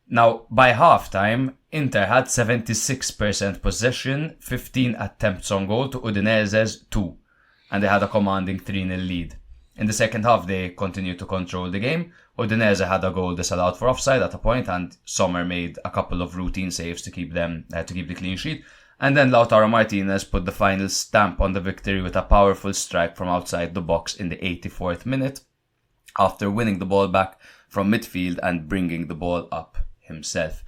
Now, by half-time, Inter had 76% possession, 15 attempts on goal to Udinese's 2, and they had a commanding 3-0 lead. In the second half, they continued to control the game. Udinese had a goal disallowed for offside at a point, and Sommer made a couple of routine saves to keep the clean sheet. And then Lautaro Martinez put the final stamp on the victory with a powerful strike from outside the box in the 84th minute, after winning the ball back from midfield and bringing the ball up himself.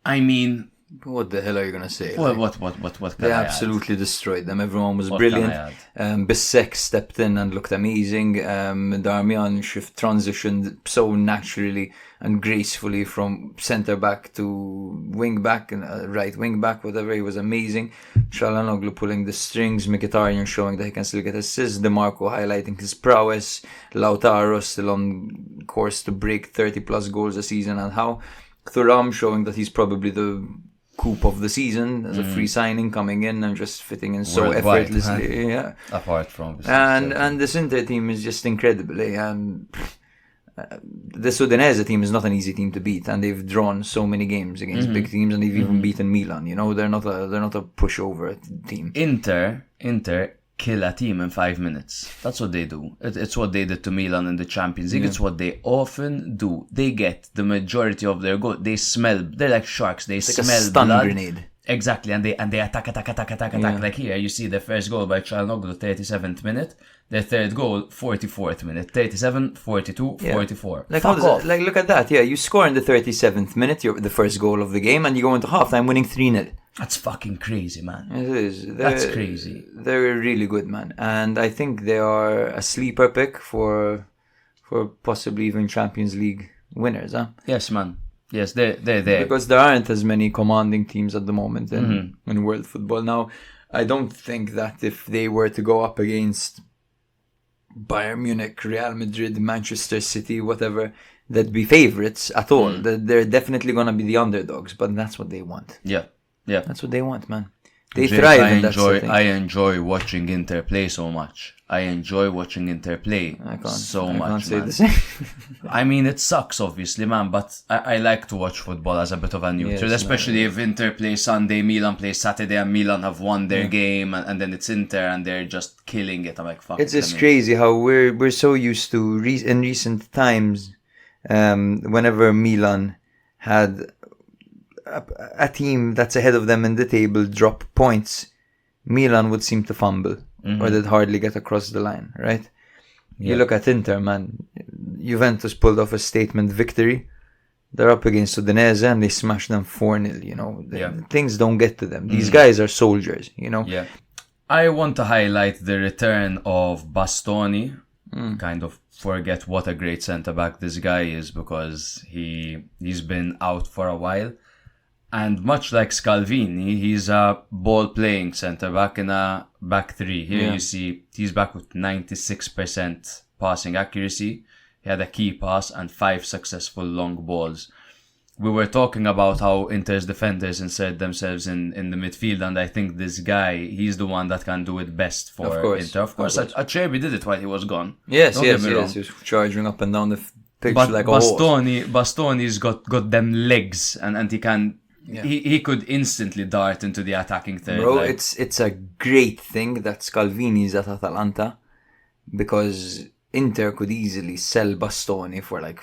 I mean, what the hell are you gonna say? What can They I absolutely destroyed them. Everyone was What brilliant. can I Bissek stepped in and looked amazing. Darmian transitioned so naturally and gracefully from centre back to wing back and right wing back, whatever. He was amazing. Çalhanoğlu pulling the strings. Mkhitaryan showing that he can still get assists. DeMarco highlighting his prowess. Lautaro still on course to break 30 plus goals a season, and how Thuram showing that he's probably the coup of the season as a free signing coming in and just fitting in so Worldwide, effortlessly. Yeah. Apart from And this Inter team is just incredible. The Udinese team is not an easy team to beat, and they've drawn so many games against big teams, and they've even beaten Milan. You know, they're not a pushover team. Inter kill a team in 5 minutes. That's what they do. It's what they did to Milan in the Champions League. It's what they often do. They get the majority of their goal. They smell. They're like sharks. They smell like a stun blood. grenade. Exactly, and they attack. Like here, you see the first goal by Çalhanoğlu, 37th minute. Their third goal, 44th minute. 37, 42, 44. Like, Fuck off. like, look at that. Yeah, you score in the 37th minute, the first goal of the game, and you go into halftime winning 3-0. That's fucking crazy, man. It is. That's crazy. They're really good, man. And I think they are a sleeper pick for possibly even Champions League winners, huh? Yes, man. Yes, they're there. Because there aren't as many commanding teams at the moment in world football. Now, I don't think that if they were to go up against Bayern Munich, Real Madrid, Manchester City, whatever, they'd be favourites at all. They're definitely going to be the underdogs, but that's what they want. Yeah. That's what they want, man. They Jake, thrive in that setting. I enjoy watching Inter play so much. I can't say the same. I mean, it sucks, obviously, man, but I like to watch football as a bit of a neutral, especially if Inter plays Sunday, Milan plays Saturday, and Milan have won their game, and then it's Inter, and they're just killing it. I'm like, fuck. It's just crazy how we're so used to, in recent times, whenever Milan had a team that's ahead of them in the table drop points, Milan would seem to fumble or they'd hardly get across the line, right? You look at Inter, man. Juventus pulled off a statement victory. They're up against Udinese and they smashed them 4-0, you know. Things don't get to them. These guys are soldiers, you know. Yeah. I want to highlight the return of Bastoni. Kind of forget what a great centre-back this guy is because he's been out for a while. And much like Scalvini, he's a ball-playing centre-back in a back three. Here you see he's back with 96% passing accuracy. He had a key pass and 5 successful long balls. We were talking about how Inter's defenders insert themselves in the midfield, and I think this guy, he's the one that can do it best for Inter. Of course, Acerbi did it while he was gone. Yes. He was charging up and down the pitch like a horse. Bastoni's got them legs, and he can... He could instantly dart into the attacking third. Bro, it's a great thing that Scalvini's at Atalanta because Inter could easily sell Bastoni for like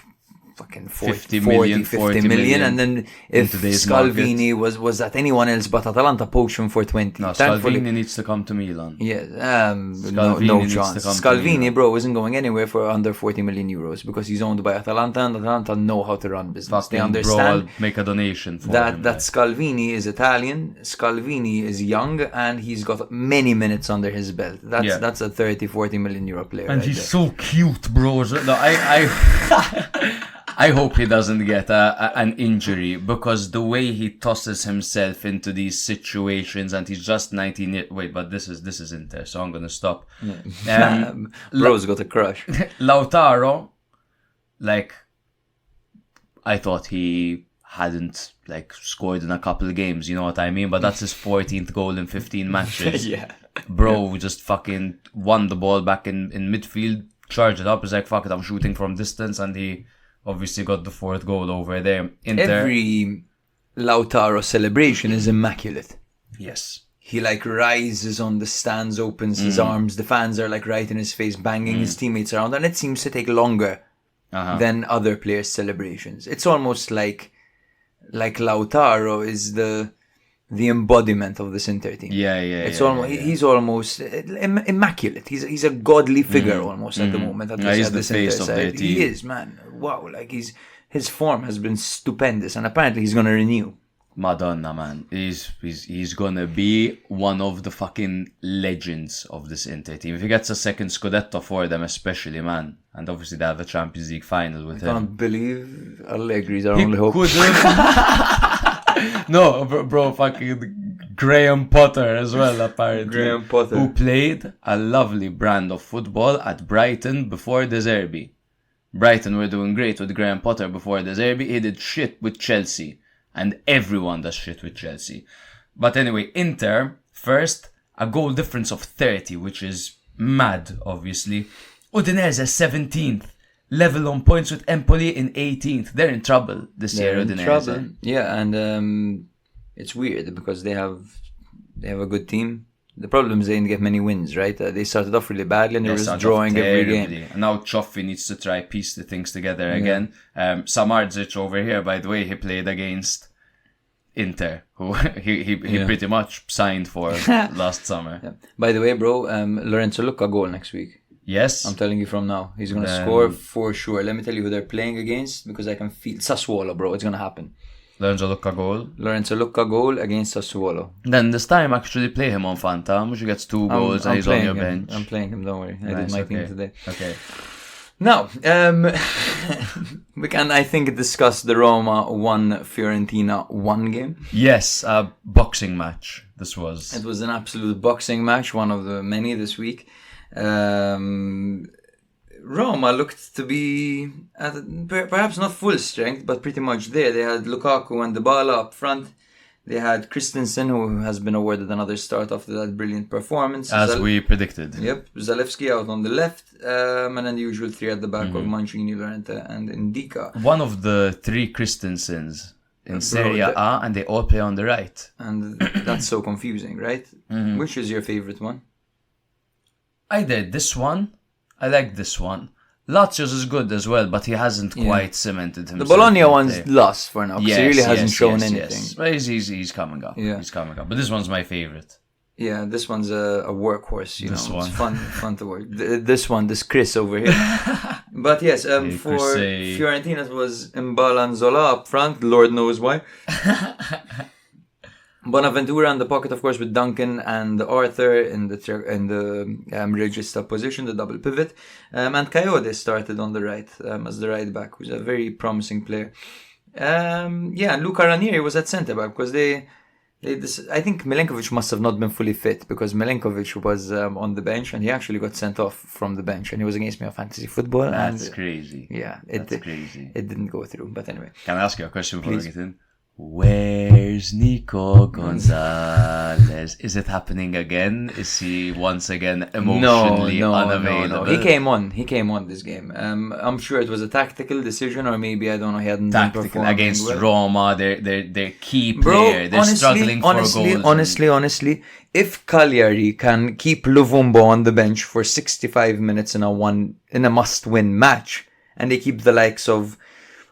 fucking 50 million, and then if Scalvini was at anyone else but Atalanta, poached him for 20. No, Scalvini needs to come to Milan. Yeah, no chance. Scalvini, bro, isn't going anywhere for under 40 million euros because he's owned by Atalanta, and Atalanta know how to run business. They understand. Bro, I'll make a donation for him. That Scalvini is Italian, Scalvini is young, and he's got many minutes under his belt. That's a 30-40 million euro player. And he's so cute, bro. No, I hope he doesn't get an injury because the way he tosses himself into these situations, and he's just 19 years... Wait, but this is Inter, so I'm going to stop. Bro's got a crush. Lautaro, like, I thought he hadn't, like, scored in a couple of games, you know what I mean? But that's his 14th goal in 15 matches. Bro just fucking won the ball back in midfield, charged it up, he's like, fuck it, I'm shooting from distance, and he... obviously got the 4th goal over there. Every Lautaro celebration is immaculate. Yes. He like rises on the stands, opens his arms. The fans are like right in his face, banging his teammates around. And it seems to take longer than other players' celebrations. It's almost like Lautaro is the embodiment of this Inter team. He's almost immaculate. He's a godly figure almost at the moment. He's the face of their team. He is, man. Wow, like his form has been stupendous, and apparently he's gonna renew. Madonna, man. He's gonna be one of the fucking legends of this Inter team. If he gets a second Scudetto for them, especially, man. And obviously they have a Champions League final with him. I can't believe Allegri's our only hope. No, bro, fucking Graham Potter as well, apparently. Graham Potter. Who played a lovely brand of football at Brighton before De Zerbi. Brighton were doing great with Graham Potter before De Zerbi. He did shit with Chelsea. And everyone does shit with Chelsea. But anyway, Inter, first, a goal difference of 30, which is mad, obviously. Udinese 17th, level on points with Empoli in 18th. They're in trouble this year, Udinese. Yeah, and it's weird because they have a good team. The problem is they didn't get many wins, right? They started off really badly and they were just drawing every game. And now Cioffi needs to try piece the things together again. Samardzic over here, by the way, he played against Inter, who he pretty much signed for last summer. Yeah. By the way, bro, Lorenzo Lucca goal next week. Yes. I'm telling you from now. He's going to score for sure. Let me tell you who they're playing against because I can feel Sassuolo, bro. It's going to happen. Lorenzo Lucca goal against Sassuolo. Then this time actually play him on Fanta. Mush gets 2 goals and he's on your bench. I'm playing him, don't worry. I did my thing today. Okay. Now, we can, I think, discuss the Roma 1 Fiorentina 1 game. Yes, a boxing match. This was. It was an absolute boxing match, one of the many this week. Roma looked to be at perhaps not full strength, but pretty much there. They had Lukaku and Dybala up front. They had Christensen, who has been awarded another start after that brilliant performance. As we predicted. Yep. Zalewski out on the left, and then the usual 3 at the back of Mancini, Llorente, and Indica. One of the 3 Christensens in Serie A, and they all play on the right. And that's so confusing, right? Which is your favorite one? Either this one. I like this one. Lazio's is good as well, but he hasn't quite cemented himself. The Bologna one's lost for now because he really hasn't shown anything. Yes. But he's coming up. Yeah. He's coming up. But this one's my favorite. Yeah, this one's a workhorse. It's fun to work. This Chris over here. But yes, for Fiorentina it was Mbala and Zola up front. Lord knows why. Bonaventura in the pocket, of course, with Duncan and Arthur in the Regista position, the double pivot. And Coyote started on the right as the right back, who's a very promising player. Luca Ranieri was at centre back because I think Milenkovic must have not been fully fit because Milenkovic was on the bench and he actually got sent off from the bench and he was against me on fantasy football. That's crazy. Yeah, crazy. It didn't go through, but anyway. Can I ask you a question before we get in? Where's Nico Gonzalez? Is it happening again? Is he once again emotionally unavailable? No. He came on this game. I'm sure it was a tactical decision, or maybe I don't know. He hadn't been performing against well. Roma. Their key player. They're struggling for goals. Honestly, if Cagliari can keep Luvumbo on the bench for 65 minutes in a must-win match, and they keep the likes of.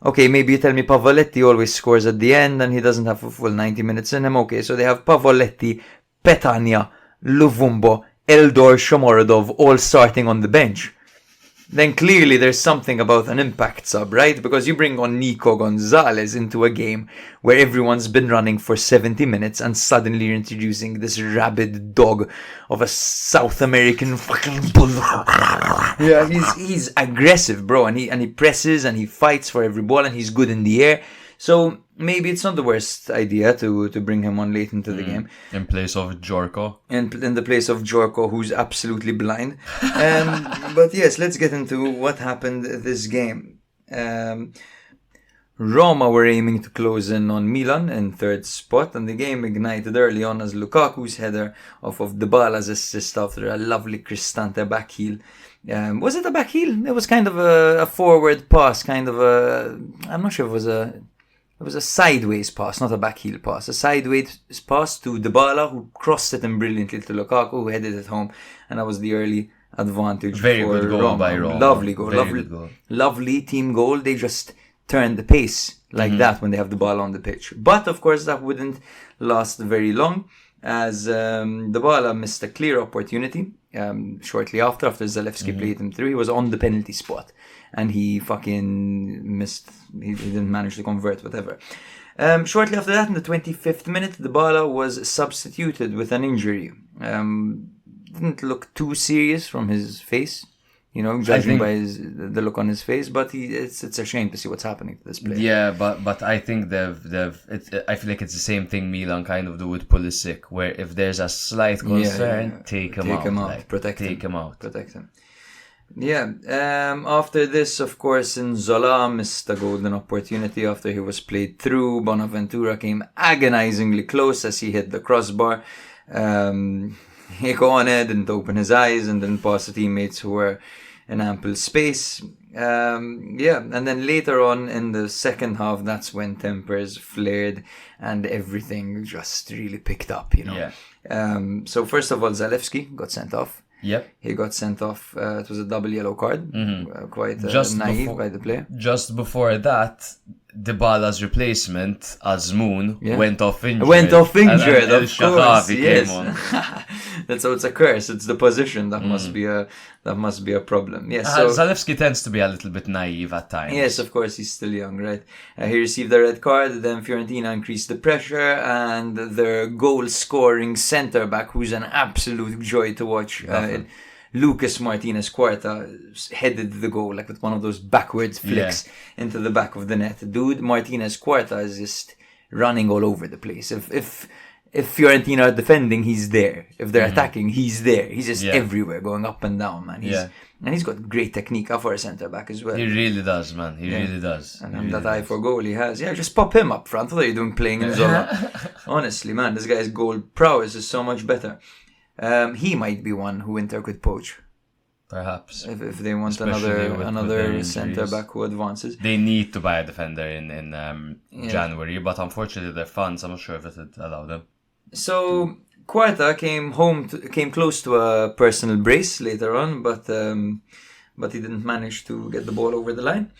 Okay, maybe you tell me Pavoletti always scores at the end and he doesn't have a full 90 minutes in him. Okay, so they have Pavoletti, Petagna, Luvumbo, Eldor, Shomorodov all starting on the bench. Then clearly there's something about an impact sub, right? Because you bring on Nico Gonzalez into a game where everyone's been running for 70 minutes and suddenly you're introducing this rabid dog of a South American fucking bull. Yeah, he's aggressive, bro, and he presses and he fights for every ball and he's good in the air. So maybe it's not the worst idea to bring him on late into the game. In place of Djorko. In the place of Djorko, who's absolutely blind. But yes, let's get into what happened this game. Roma were aiming to close in on Milan in 3rd spot, and the game ignited early on as Lukaku's header off of Dybala's assist after a lovely Cristante back heel. Was it a back heel? It was kind of a forward pass, I'm not sure if it was a sideways pass, not a back heel pass. A sideways pass to Dybala, who crossed it in brilliantly to Lukaku, who headed it home. And that was the early advantage Very for good goal Roma. by Roma. Lovely goal. Lovely team goal. They just turn the pace like that when they have the ball on the pitch. But, of course, that wouldn't last very long as Dybala missed a clear opportunity shortly after Zalewski played him through. He was on the penalty spot. And he fucking missed. He didn't manage to convert, whatever. Shortly after that, in the 25th minute, Dybala was substituted with an injury. Didn't look too serious from his face, judging by the look on his face. But it's a shame to see what's happening to this player. Yeah, but I think I feel like it's the same thing Milan kind of do with Pulisic, where if there's a slight concern, take him out. Protect him. Take him out. Protect him. Yeah. After this, of course, Zola missed a golden opportunity after he was played through. Bonaventura came agonizingly close as he hit the crossbar. Hikone didn't open his eyes and didn't pass to teammates who were in ample space. And then later on in the second half, that's when tempers flared and everything just really picked up, Yeah. So first of all, Zalewski got sent off. Yep. He got sent off. It was a double yellow card. Quite naive by the player. Just before that, Dybala's replacement, Azmoun, went off injured. Of course, Came yes. on. That's how it's a curse. It's the position that must be a problem. Yes. So Zalewski tends to be a little bit naive at times. yes, of course, he's still young, right? He received a red card. Then Fiorentina increased the pressure, and their goal-scoring centre back, who's an absolute joy to watch, Lucas Martinez Quarta, headed the goal like with one of those backwards flicks into the back of the net. Dude, Martinez Quarta is just running all over the place. If Fiorentina are defending, he's there. If they're attacking, he's there. He's just everywhere, going up and down, man. And he's got great technique for a centre back as well. He really does, man. He really does. And that eye for goal he has. Yeah, just pop him up front. What are you doing playing in Zola? Honestly, man, this guy's goal prowess is so much better. He might be one who Inter could poach. Perhaps. If they want Especially another with centre back who advances. They need to buy a defender in January, but unfortunately their funds, I'm not sure if it would allow them. So Quarta came close to a personal brace later on, but he didn't manage to get the ball over the line.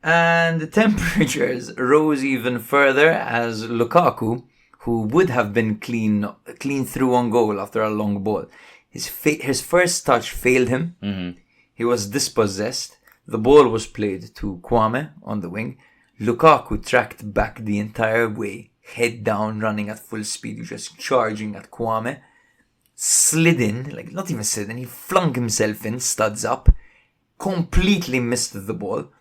And the temperatures rose even further as Lukaku, who would have been clean through on goal after a long ball, his first touch failed him. Mm-hmm. He was dispossessed. The ball was played to Kwame on the wing. Lukaku tracked back the entire way, head down, running at full speed, just charging at Kwame. Slid in, like not even slid in, he flung himself in, studs up, completely missed the ball,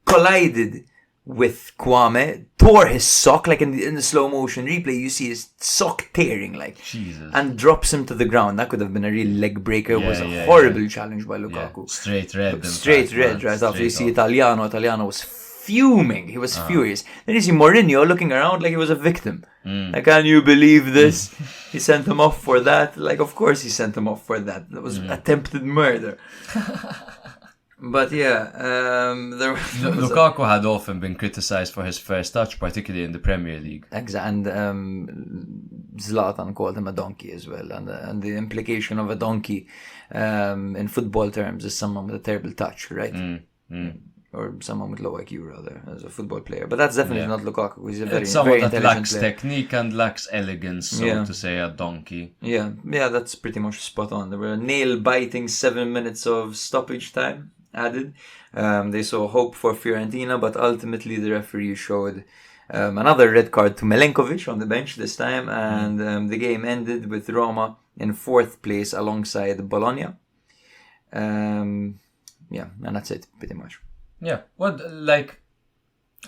collided with Kwame, tore his sock, like in the slow motion replay, you see his sock tearing, like, Jesus. and drops him to the ground. That could have been a real leg breaker. It was a horrible challenge by Lukaku. Straight red. Straight red, right after you see Italiano was fuming. He was furious. Then you see Mourinho looking around like he was a victim. Like, can you believe this? He sent him off for that. Like, of course he sent him off for that. That was attempted murder. But Lukaku had often been criticised for his first touch, particularly in the Premier League. And Zlatan called him a donkey as well. And the implication of a donkey in football terms is someone with a terrible touch, right? Or someone with low IQ, rather, as a football player. But that's definitely not Lukaku. He's a very, someone very that intelligent lacks player. technique and lacks elegance, so to say, a donkey. Yeah, that's pretty much spot on. There were nail-biting 7 minutes of stoppage time added. They saw hope for Fiorentina, but ultimately the referee showed another red card to Milenkovic on the bench this time, and the game ended with Roma in 4th place alongside Bologna. And that's it, pretty much. Yeah,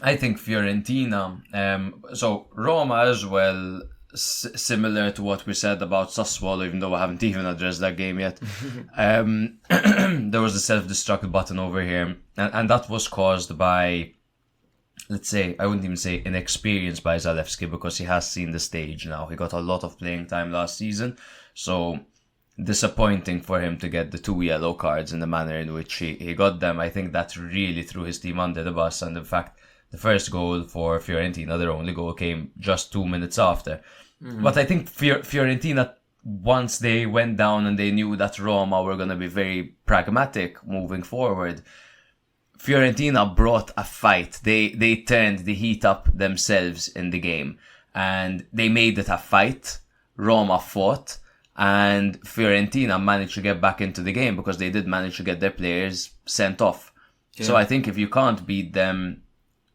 I think Fiorentina, so Roma as well, similar to what we said about Sassuolo, even though I haven't even addressed that game yet. There was a self-destruct button over here, and that was caused by, let's say, I wouldn't even say inexperience by Zalewski, because he has seen the stage now. He got a lot of playing time last season, so disappointing for him to get the 2 yellow cards in the manner in which he got them. I think that really threw his team under the bus, and in fact, the first goal for Fiorentina, their only goal, came just 2 minutes after. But I think Fiorentina, once they went down and they knew that Roma were going to be very pragmatic moving forward, Fiorentina brought a fight. They turned the heat up themselves in the game, and they made it a fight. Roma fought, and Fiorentina managed to get back into the game because they did manage to get their players sent off. Yeah. So I think if you can't beat them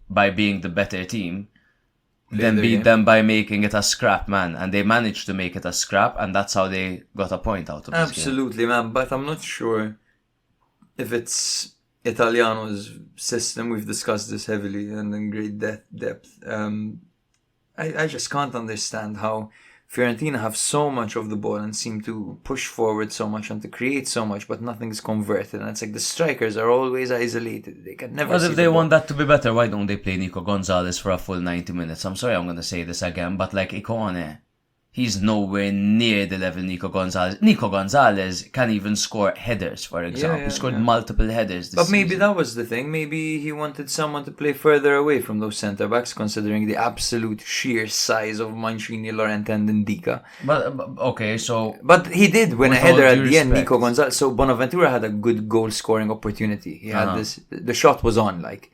by being the better team, then beat them by making it a scrap, man. And they managed to make it a scrap, and that's how they got a point out of this Absolutely, game. Man. But I'm not sure if it's Italiano's system. We've discussed this heavily and in great depth. I just can't understand how Fiorentina have so much of the ball and seem to push forward so much and to create so much, but nothing's converted. And it's like the strikers are always isolated. They can never. But see if they the want ball. that to be better, why don't they play Nico Gonzalez for a full 90 minutes? I'm sorry I'm going to say this again, but like Icone, he's nowhere near the level Nico Gonzalez. Nico Gonzalez can even score headers, for example. He scored multiple headers this But maybe season. that was the thing. Maybe he wanted someone to play further away from those centre-backs, considering the absolute sheer size of Mancini, Llorente and Ndika. But okay, so... But he did win a With header all at due the end, respect. Nico Gonzalez. So Bonaventura had a good goal-scoring opportunity. He had this... The shot was on, like...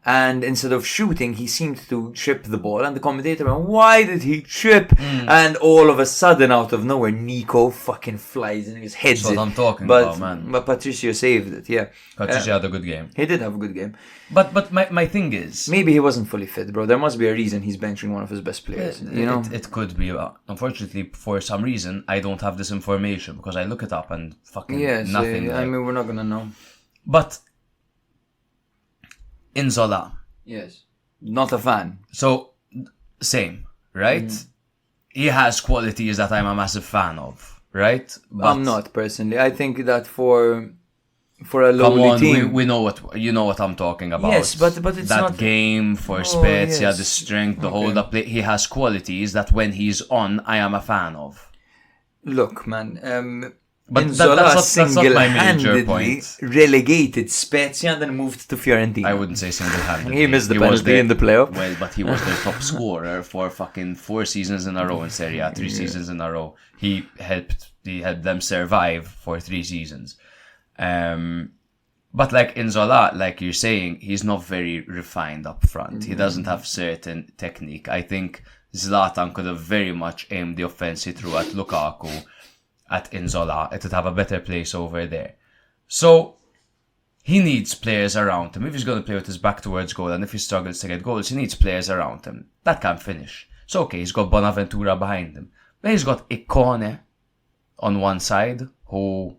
And instead of shooting, he seemed to chip the ball. And the commentator went, why did he chip? And all of a sudden, out of nowhere, Nico fucking flies and his heads That's what it. I'm talking but, about, man. But Patricio saved it, yeah. Patricio had a good game. He did have a good game. But my thing is... Maybe he wasn't fully fit, bro. There must be a reason he's benching one of his best players. You know? It could be. Unfortunately, for some reason, I don't have this information because I look it up and fucking nothing. I mean, we're not gonna know. But Inzola. Yes. Not a fan. So, same, right? He has qualities that I'm a massive fan of, right? But I'm not, personally. I think that for a Come lowly on, team... we know what you know what I'm talking about. Yes, but it's that not... game for Spezia, yes. the strength, the hold up play. He has qualities that when he's on, I am a fan of. Look, man, But Inzola that's not my major single-handedly point. relegated Spezia and then moved to Fiorentina. I wouldn't say single-handedly. He missed the was penalty in the playoff. Well, but he was their top scorer for fucking 4 seasons in a row in Serie A, 3 seasons in a row. He helped them survive for 3 seasons. But like Inzola, like you're saying, he's not very refined up front. He doesn't have certain technique. I think Zlatan could have very much aimed the offense he threw at Lukaku at Inzola. It would have a better place over there. So he needs players around him. If he's going to play with his back towards goal and if he struggles to get goals, he needs players around him that can finish. So okay, he's got Bonaventura behind him. Then he's got Icone on one side, who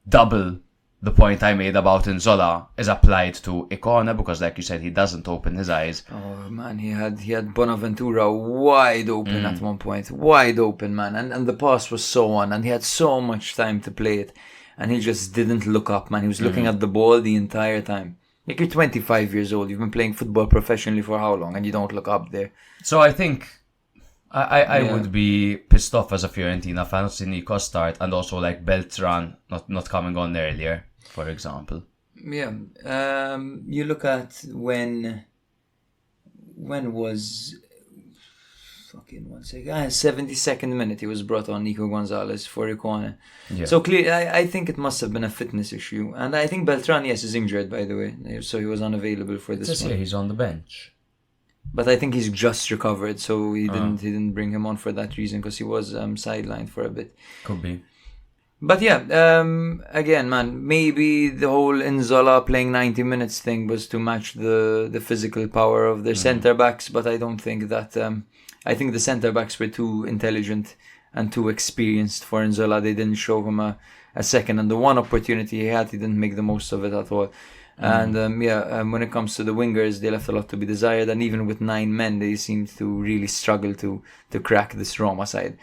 double the point I made about Inzola is applied to Icone because, like you said, he doesn't open his eyes. Oh man, he had Bonaventura wide open at one point, wide open, man, and the pass was so on, and he had so much time to play it, and he just didn't look up, man. He was looking at the ball the entire time. Like, you're 25 years old, you've been playing football professionally for how long, and you don't look up there? So I think I would be pissed off as a Fiorentina fan to see Nico start, and also like Beltran not coming on earlier, for example. Yeah, you look at when was fucking 1 second, 72nd minute he was brought on, Nico Gonzalez for Icone. Yeah. So clearly, I think it must have been a fitness issue, and I think Beltran, yes, is injured, by the way, so he was unavailable for this This one. year he's on the bench. But I think he's just recovered, so he didn't bring him on for that reason, because he was sidelined for a bit. Could be. But yeah, again, man, maybe the whole Inzola playing 90 minutes thing was to match the physical power of their centre backs, but I don't think that. I think the centre backs were too intelligent and too experienced for Inzola. They didn't show him a second, and the one opportunity he had, he didn't make the most of it at all. And when it comes to the wingers, they left a lot to be desired, and even with 9 men, they seemed to really struggle to crack this Roma side.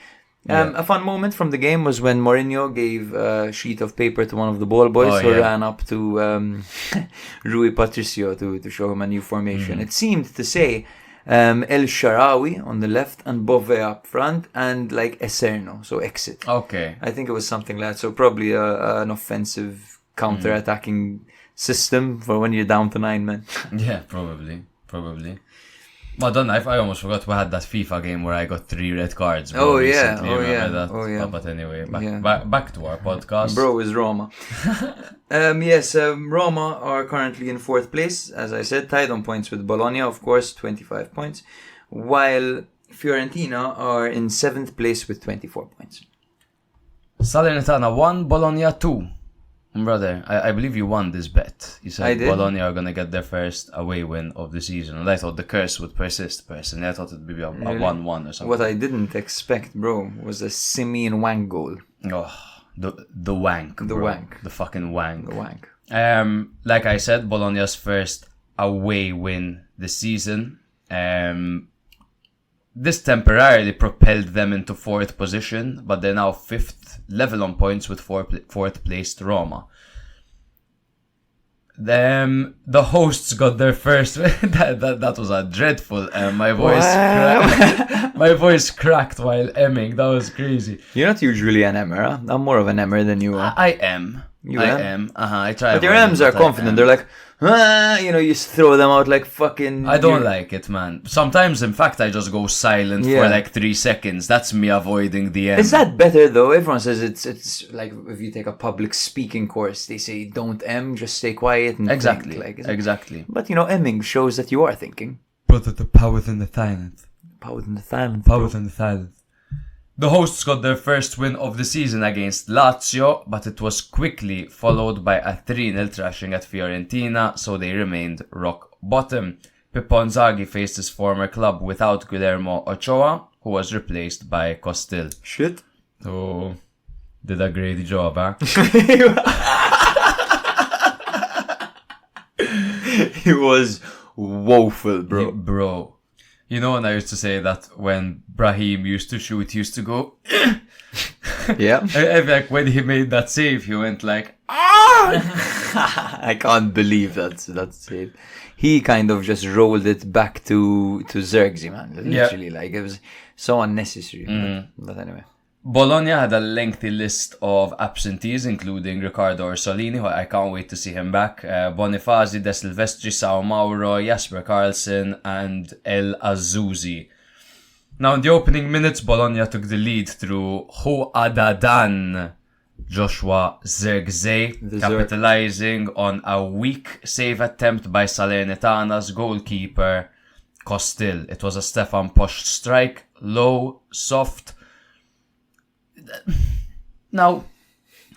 A fun moment from the game was when Mourinho gave a sheet of paper to one of the ball boys who ran up to Rui Patricio to show him a new formation. It seemed to say El Shaarawy on the left and Bove up front and like Eserno, so exit. Okay. I think it was something like that. So probably an offensive counter-attacking system for when you're down to 9 men. Yeah, probably. Well done. I almost forgot we had that FIFA game where I got 3 red cards. Bro, recently. Remember that? But anyway, back to our podcast. Bro is Roma. Yes, Roma are currently in 4th place, as I said, tied on points with Bologna, of course, 25 points, while Fiorentina are in 7th place with 24 points. Salernitana 1, Bologna 2. Brother, I believe you won this bet. You said Bologna are going to get their first away win of the season. And I thought the curse would persist, personally. I thought it would be a 1-1 or something. What I didn't expect, bro, was a Simeon Wank goal. Oh, the wank, bro. The wank. The fucking wank. The wank. Like I said, Bologna's first away win this season. this temporarily propelled them into 4th position, but they're now 5th, level on points with 4th placed Roma. The hosts got their first. that was a dreadful. My voice cracked while emming. That was crazy. You're not usually an emmer. Huh? I'm more of an emmer than you are. I am. I am. I try. But your M's are confident. They're like, you just throw them out like fucking. I don't like it, man. Sometimes, in fact, I just go silent for like 3 seconds. That's me avoiding the M. Is that better though? Everyone says it's like if you take a public speaking course, they say don't M, just stay quiet and exactly, think. Exactly. But Emming shows that you are thinking. But the power in the silence. Power in the silence. Power in the silence. The hosts got their first win of the season against Lazio, but it was quickly followed by a 3-0 thrashing at Fiorentina, so they remained rock bottom. Pippo Inzaghi faced his former club without Guillermo Ochoa, who was replaced by Costil. Shit. Oh, did a great job, huh? He was woeful, bro. Bro. You know, when I used to say that when Brahim used to shoot, he used to go... Yeah. And like when he made that save, he went like... Ah! I can't believe that save. He kind of just rolled it back to Zirkzee, man. Literally, like it was so unnecessary. But anyway. Bologna had a lengthy list of absentees, including Riccardo Orsolini, who I can't wait to see him back, Bonifazi, De Silvestri, Sao Mauro, Jasper Carlsen, and El Azzuzzi. Now, in the opening minutes, Bologna took the lead through Adadan Joshua Zirkzee, capitalizing on a weak save attempt by Salernitana's goalkeeper, Costil. It was a Stefan Posch strike, low, soft. Now,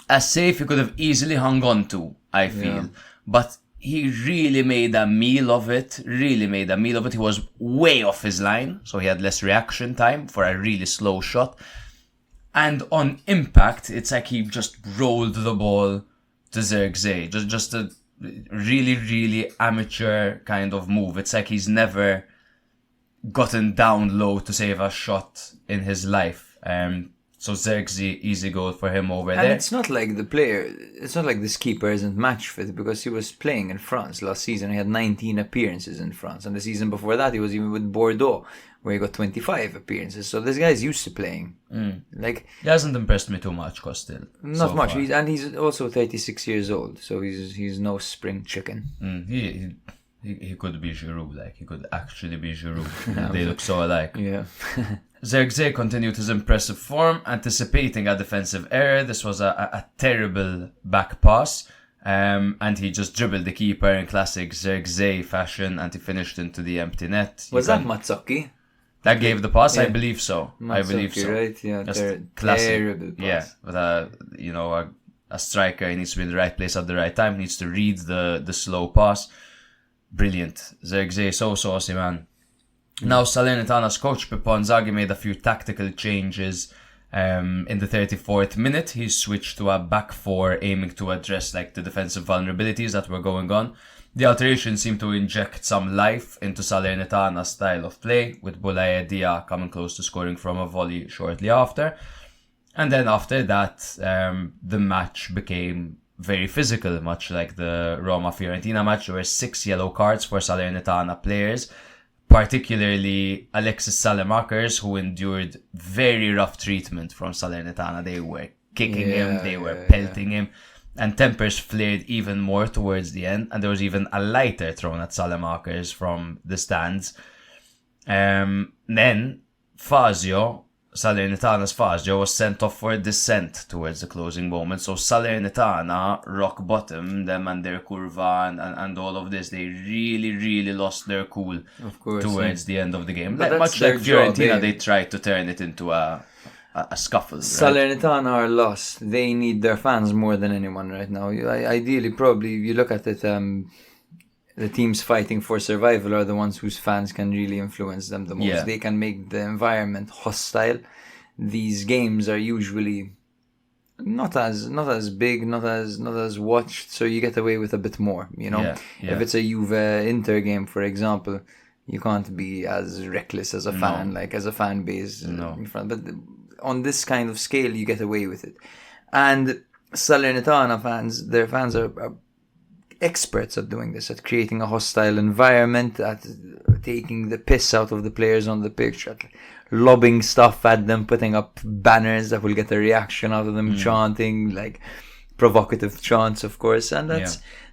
a save he could have easily hung on to, I feel. But he really made a meal of it. He was way off his line, so he had less reaction time for a really slow shot. And on impact, it's like he just rolled the ball to Zirkzee. Just a really, really amateur kind of move. It's like he's never gotten down low to save a shot in his life. So Zirkzee, easy goal for him over there. And it's not like this keeper isn't match fit, because he was playing in France last season. He had 19 appearances in France. And the season before that, he was even with Bordeaux, where he got 25 appearances. So this guy's used to playing. Like, he hasn't impressed me too much, Costil. Not so much. He's also 36 years old, so he's no spring chicken. He could be Giroud, like he could actually be Giroud. They look so alike. Yeah. Zirkzee continued his impressive form, anticipating a defensive error. This was a terrible back pass, and he just dribbled the keeper in classic Zirkzee fashion, and he finished into the empty net. Was that Mazzocchi? That gave the pass? Yeah. I believe so. Right? Yeah, classic. Terrible pass. Yeah, but a striker, he needs to be in the right place at the right time. He needs to read the slow pass. Brilliant. Zirkzee, so saucy, man. Now, Salernitana's coach, Pippo Inzaghi, made a few tactical changes. In the 34th minute, he switched to a back four, aiming to address the defensive vulnerabilities that were going on. The alterations seemed to inject some life into Salernitana's style of play, with Boulaye Dia coming close to scoring from a volley shortly after. And then after that, the match became very physical, much like the Roma-Fiorentina match. There were 6 yellow cards for Salernitana players, particularly Alexis Salemakers, who endured very rough treatment from Salernitana. They were kicking him, they were pelting him, and tempers flared even more towards the end, and there was even a lighter thrown at Salemakers from the stands. Then Salernitana's Fazio was sent off for a dissent towards the closing moment. So Salernitana, rock bottom, them and their curva and all of this, they really, really lost their cool towards the end of the game. Much like Fiorentina, they tried to turn it into a scuffle. Right? Salernitana are lost. They need their fans more than anyone right now. Ideally, probably, you look at it, the teams fighting for survival are the ones whose fans can really influence them the most. Yeah. They can make the environment hostile. These games are usually not as big, not as watched, so you get away with a bit more, you know. Yeah. If it's a Juve Inter game, for example, you can't be as reckless as a fan, like as a fan base in front. But on this kind of scale, you get away with it. And Salernitana fans, their fans are experts at doing this, at creating a hostile environment, at taking the piss out of the players on the pitch, at lobbing stuff at them, putting up banners that will get a reaction out of them, chanting, like provocative chants, of course. And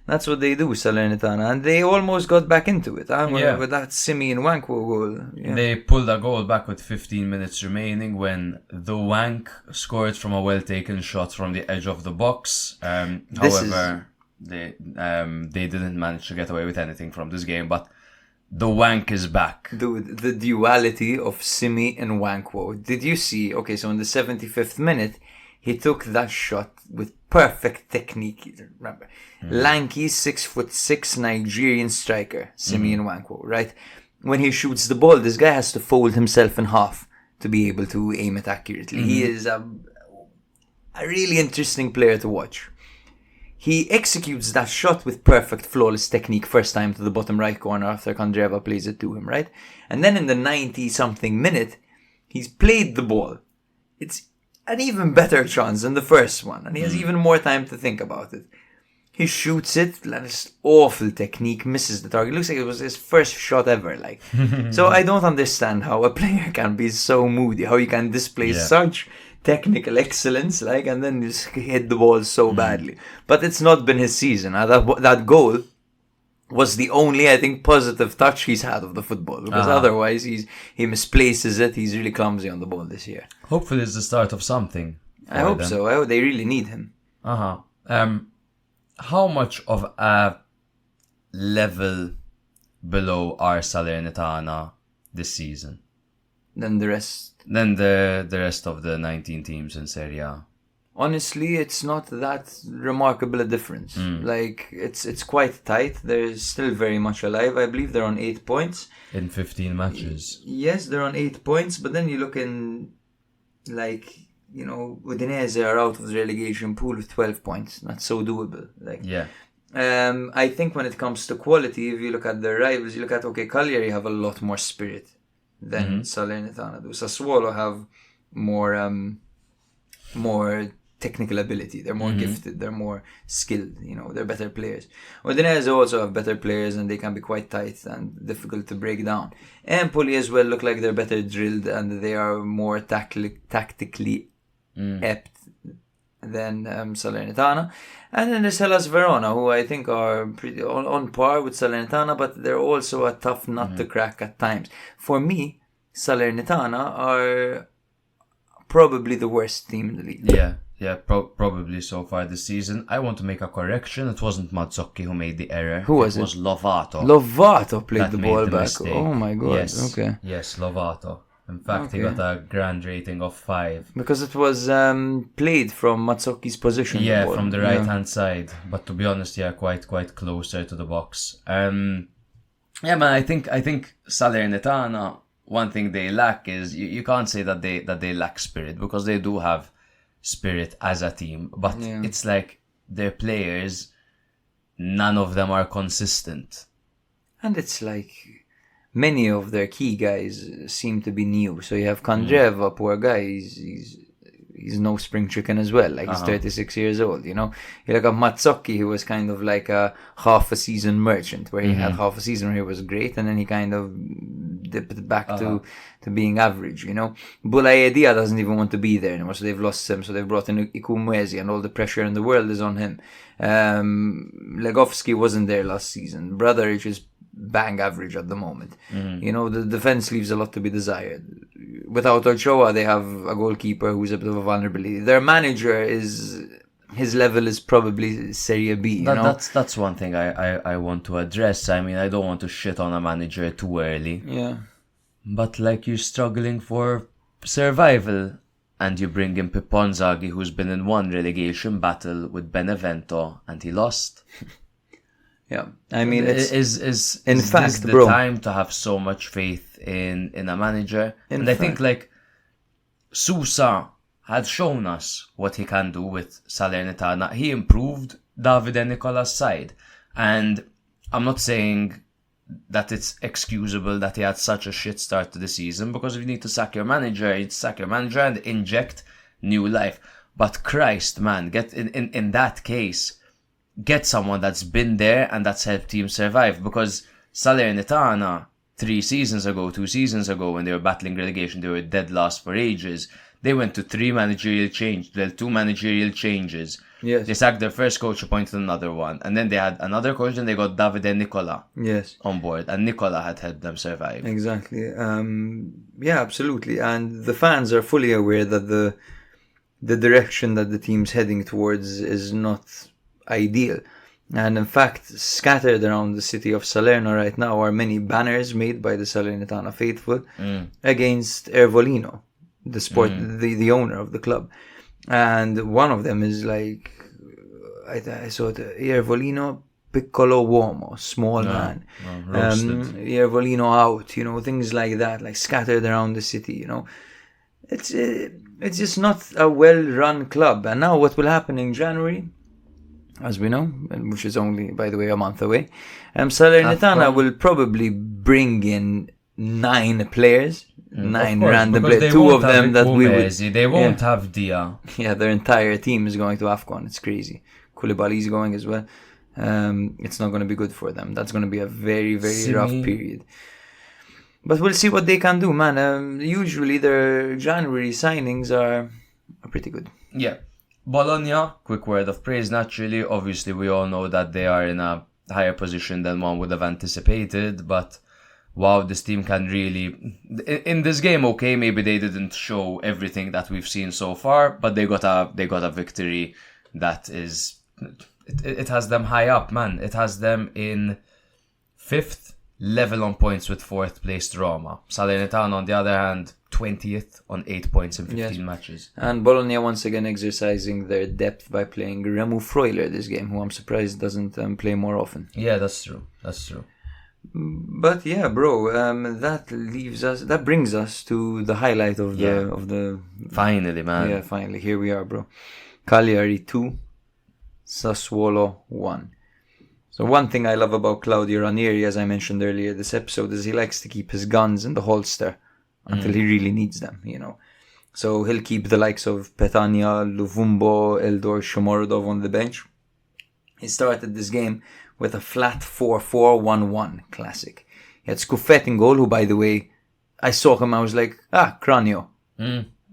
that's what they do, Salernitana. And they almost got back into it with that Simi and Wankwo goal. Yeah. They pulled a goal back with 15 minutes remaining when the Wank scored from a well-taken shot from the edge of the box. However, they didn't manage to get away with anything from this game, but the Wank is back. Dude, the duality of Simi and Wankwo. Did you see? Okay, so in the 75th minute, he took that shot with perfect technique. Remember, lanky 6'6" Nigerian striker, Simeon Wankwo, right? When he shoots the ball, this guy has to fold himself in half to be able to aim it accurately. He is a really interesting player to watch. He executes that shot with perfect, flawless technique first time to the bottom right corner after Kandreva plays it to him, right? And then in the 90-something minute, he's played the ball. It's an even better chance than the first one, and he has even more time to think about it. He shoots it, and it's awful technique, misses the target. It looks like it was his first shot ever, like. So I don't understand how a player can be so moody, how he can display such technical excellence, like, and then just hit the ball so badly. But it's not been his season. That goal was the only, I think, positive touch he's had of the football, because otherwise he misplaces it. He's really clumsy on the ball this year. Hopefully it's the start of something. I hope so. I hope they really need him. How much of a level below are Salernitana this season? Then the rest. Then the rest of the 19 teams in Serie A. Honestly, it's not that remarkable a difference. Like, it's quite tight. They're still very much alive. I believe they're on 8 points. In 15 matches. Yes, they're on 8 points. But then you look in, like, you know, Udinese are out of the relegation pool with 12 points. Not so doable. Like, I think when it comes to quality, if you look at their rivals, you look at, okay, Cagliari have a lot more spirit than Salernitana do. Sassuolo have more technical ability. They're more gifted. They're more skilled. You know, they're better players. Udinese also have better players, and they can be quite tight and difficult to break down. Empoli as well look like they're better drilled, and they are more tactically apt than Salernitana. And then there's Hellas Verona, who I think are pretty on par with Salernitana, but they're also a tough nut to crack at times. For me, Salernitana are probably the worst team in the league. Yeah, probably so far this season. I want to make a correction. It wasn't Mazzocchi who made the error. Who was it? It was Lovato. Lovato played the ball back. Mistake. Oh my god. Yes. Okay. Yes, Lovato. In fact, he got a grand rating of 5. Because it was played from Mazzocchi's position. Yeah, from the right-hand side. But to be honest, quite closer to the box. Man, I think Salernitana, one thing they lack is you can't say that they lack spirit, because they do have spirit as a team. But it's like their players, none of them are consistent. And it's like many of their key guys seem to be new. So you have Kandreva, poor guy, he's no spring chicken as well. Like, he's 36 years old, you know. You look at Mazzocchi, who was kind of like a half a season merchant, where he had half a season where he was great, and then he kind of dipped back to being average, you know. Bulayedia doesn't even want to be there anymore, so they've lost him. So they've brought in Ikumwezi, and all the pressure in the world is on him. Legovsky wasn't there last season. Bradaric is bang average at the moment. You know, the defense leaves a lot to be desired. Without Ochoa, they have a goalkeeper who's a bit of a vulnerability. Their manager his level is probably Serie B. You know? That's one thing I want to address. I mean, I don't want to shit on a manager too early. Yeah. But like, you're struggling for survival, and you bring in Pippo Inzaghi, who's been in one relegation battle with Benevento, and he lost. Yeah, I mean, is this the time to have so much faith in a manager? I think, like, Sousa had shown us what he can do with Salernitana. He improved Davide Nicola's side, and I'm not saying that it's excusable that he had such a shit start to the season, because if you need to sack your manager, you'd sack your manager and inject new life. But Christ, man, get in that case, get someone that's been there and that's helped teams survive, because Salernitana 2 seasons ago, when they were battling relegation, they were dead last for ages. They went to 2 managerial changes. Yes. They sacked their first coach, appointed another one. And then they had another coach, and they got Davide Nicola on board. And Nicola had helped them survive. Exactly. Yeah, absolutely. And the fans are fully aware that the direction that the team's heading towards is not ideal. And in fact, scattered around the city of Salerno right now are many banners made by the Salernitana faithful against Ervolino, the owner of the club. And one of them is like, I saw it, Ervolino piccolo uomo, small man. Ervolino out, things like that, like scattered around the city, It's just not a well-run club. And now what will happen in January, as we know, which is only, by the way, a month away, Salernitana will probably bring in 9 players. 9 random players. 2 of them that we would... They won't have Dia. Yeah, their entire team is going to AFCON. It's crazy. Koulibaly is going as well. It's not going to be good for them. That's going to be a very, very rough period. But we'll see what they can do, man. Usually their January signings are pretty good. Yeah. Bologna, quick word of praise, naturally. Obviously, we all know that they are in a higher position than one would have anticipated, but wow, this team can really... In this game, okay, maybe they didn't show everything that we've seen so far, but they got a victory that is... It has them high up, man. It has them in 5th, level on points with 4th placed Roma. Salernitana, on the other hand, 20th on 8 points in 15 matches. And Bologna once again exercising their depth by playing Remu Freuler this game, who I'm surprised doesn't play more often. Yeah, that's true. But yeah, bro, that brings us to the highlight of the finally, man. Yeah, finally, here we are, bro. Cagliari 2, Sassuolo 1. So one thing I love about Claudio Ranieri, as I mentioned earlier this episode, is he likes to keep his guns in the holster until he really needs them, So he'll keep the likes of Petagna, Luvumbo, Eldor Shomorodov on the bench. He started this game with a flat 4-4-1-1 classic. He had Scuffet in goal, who, by the way, I saw him, I was like, Cranio.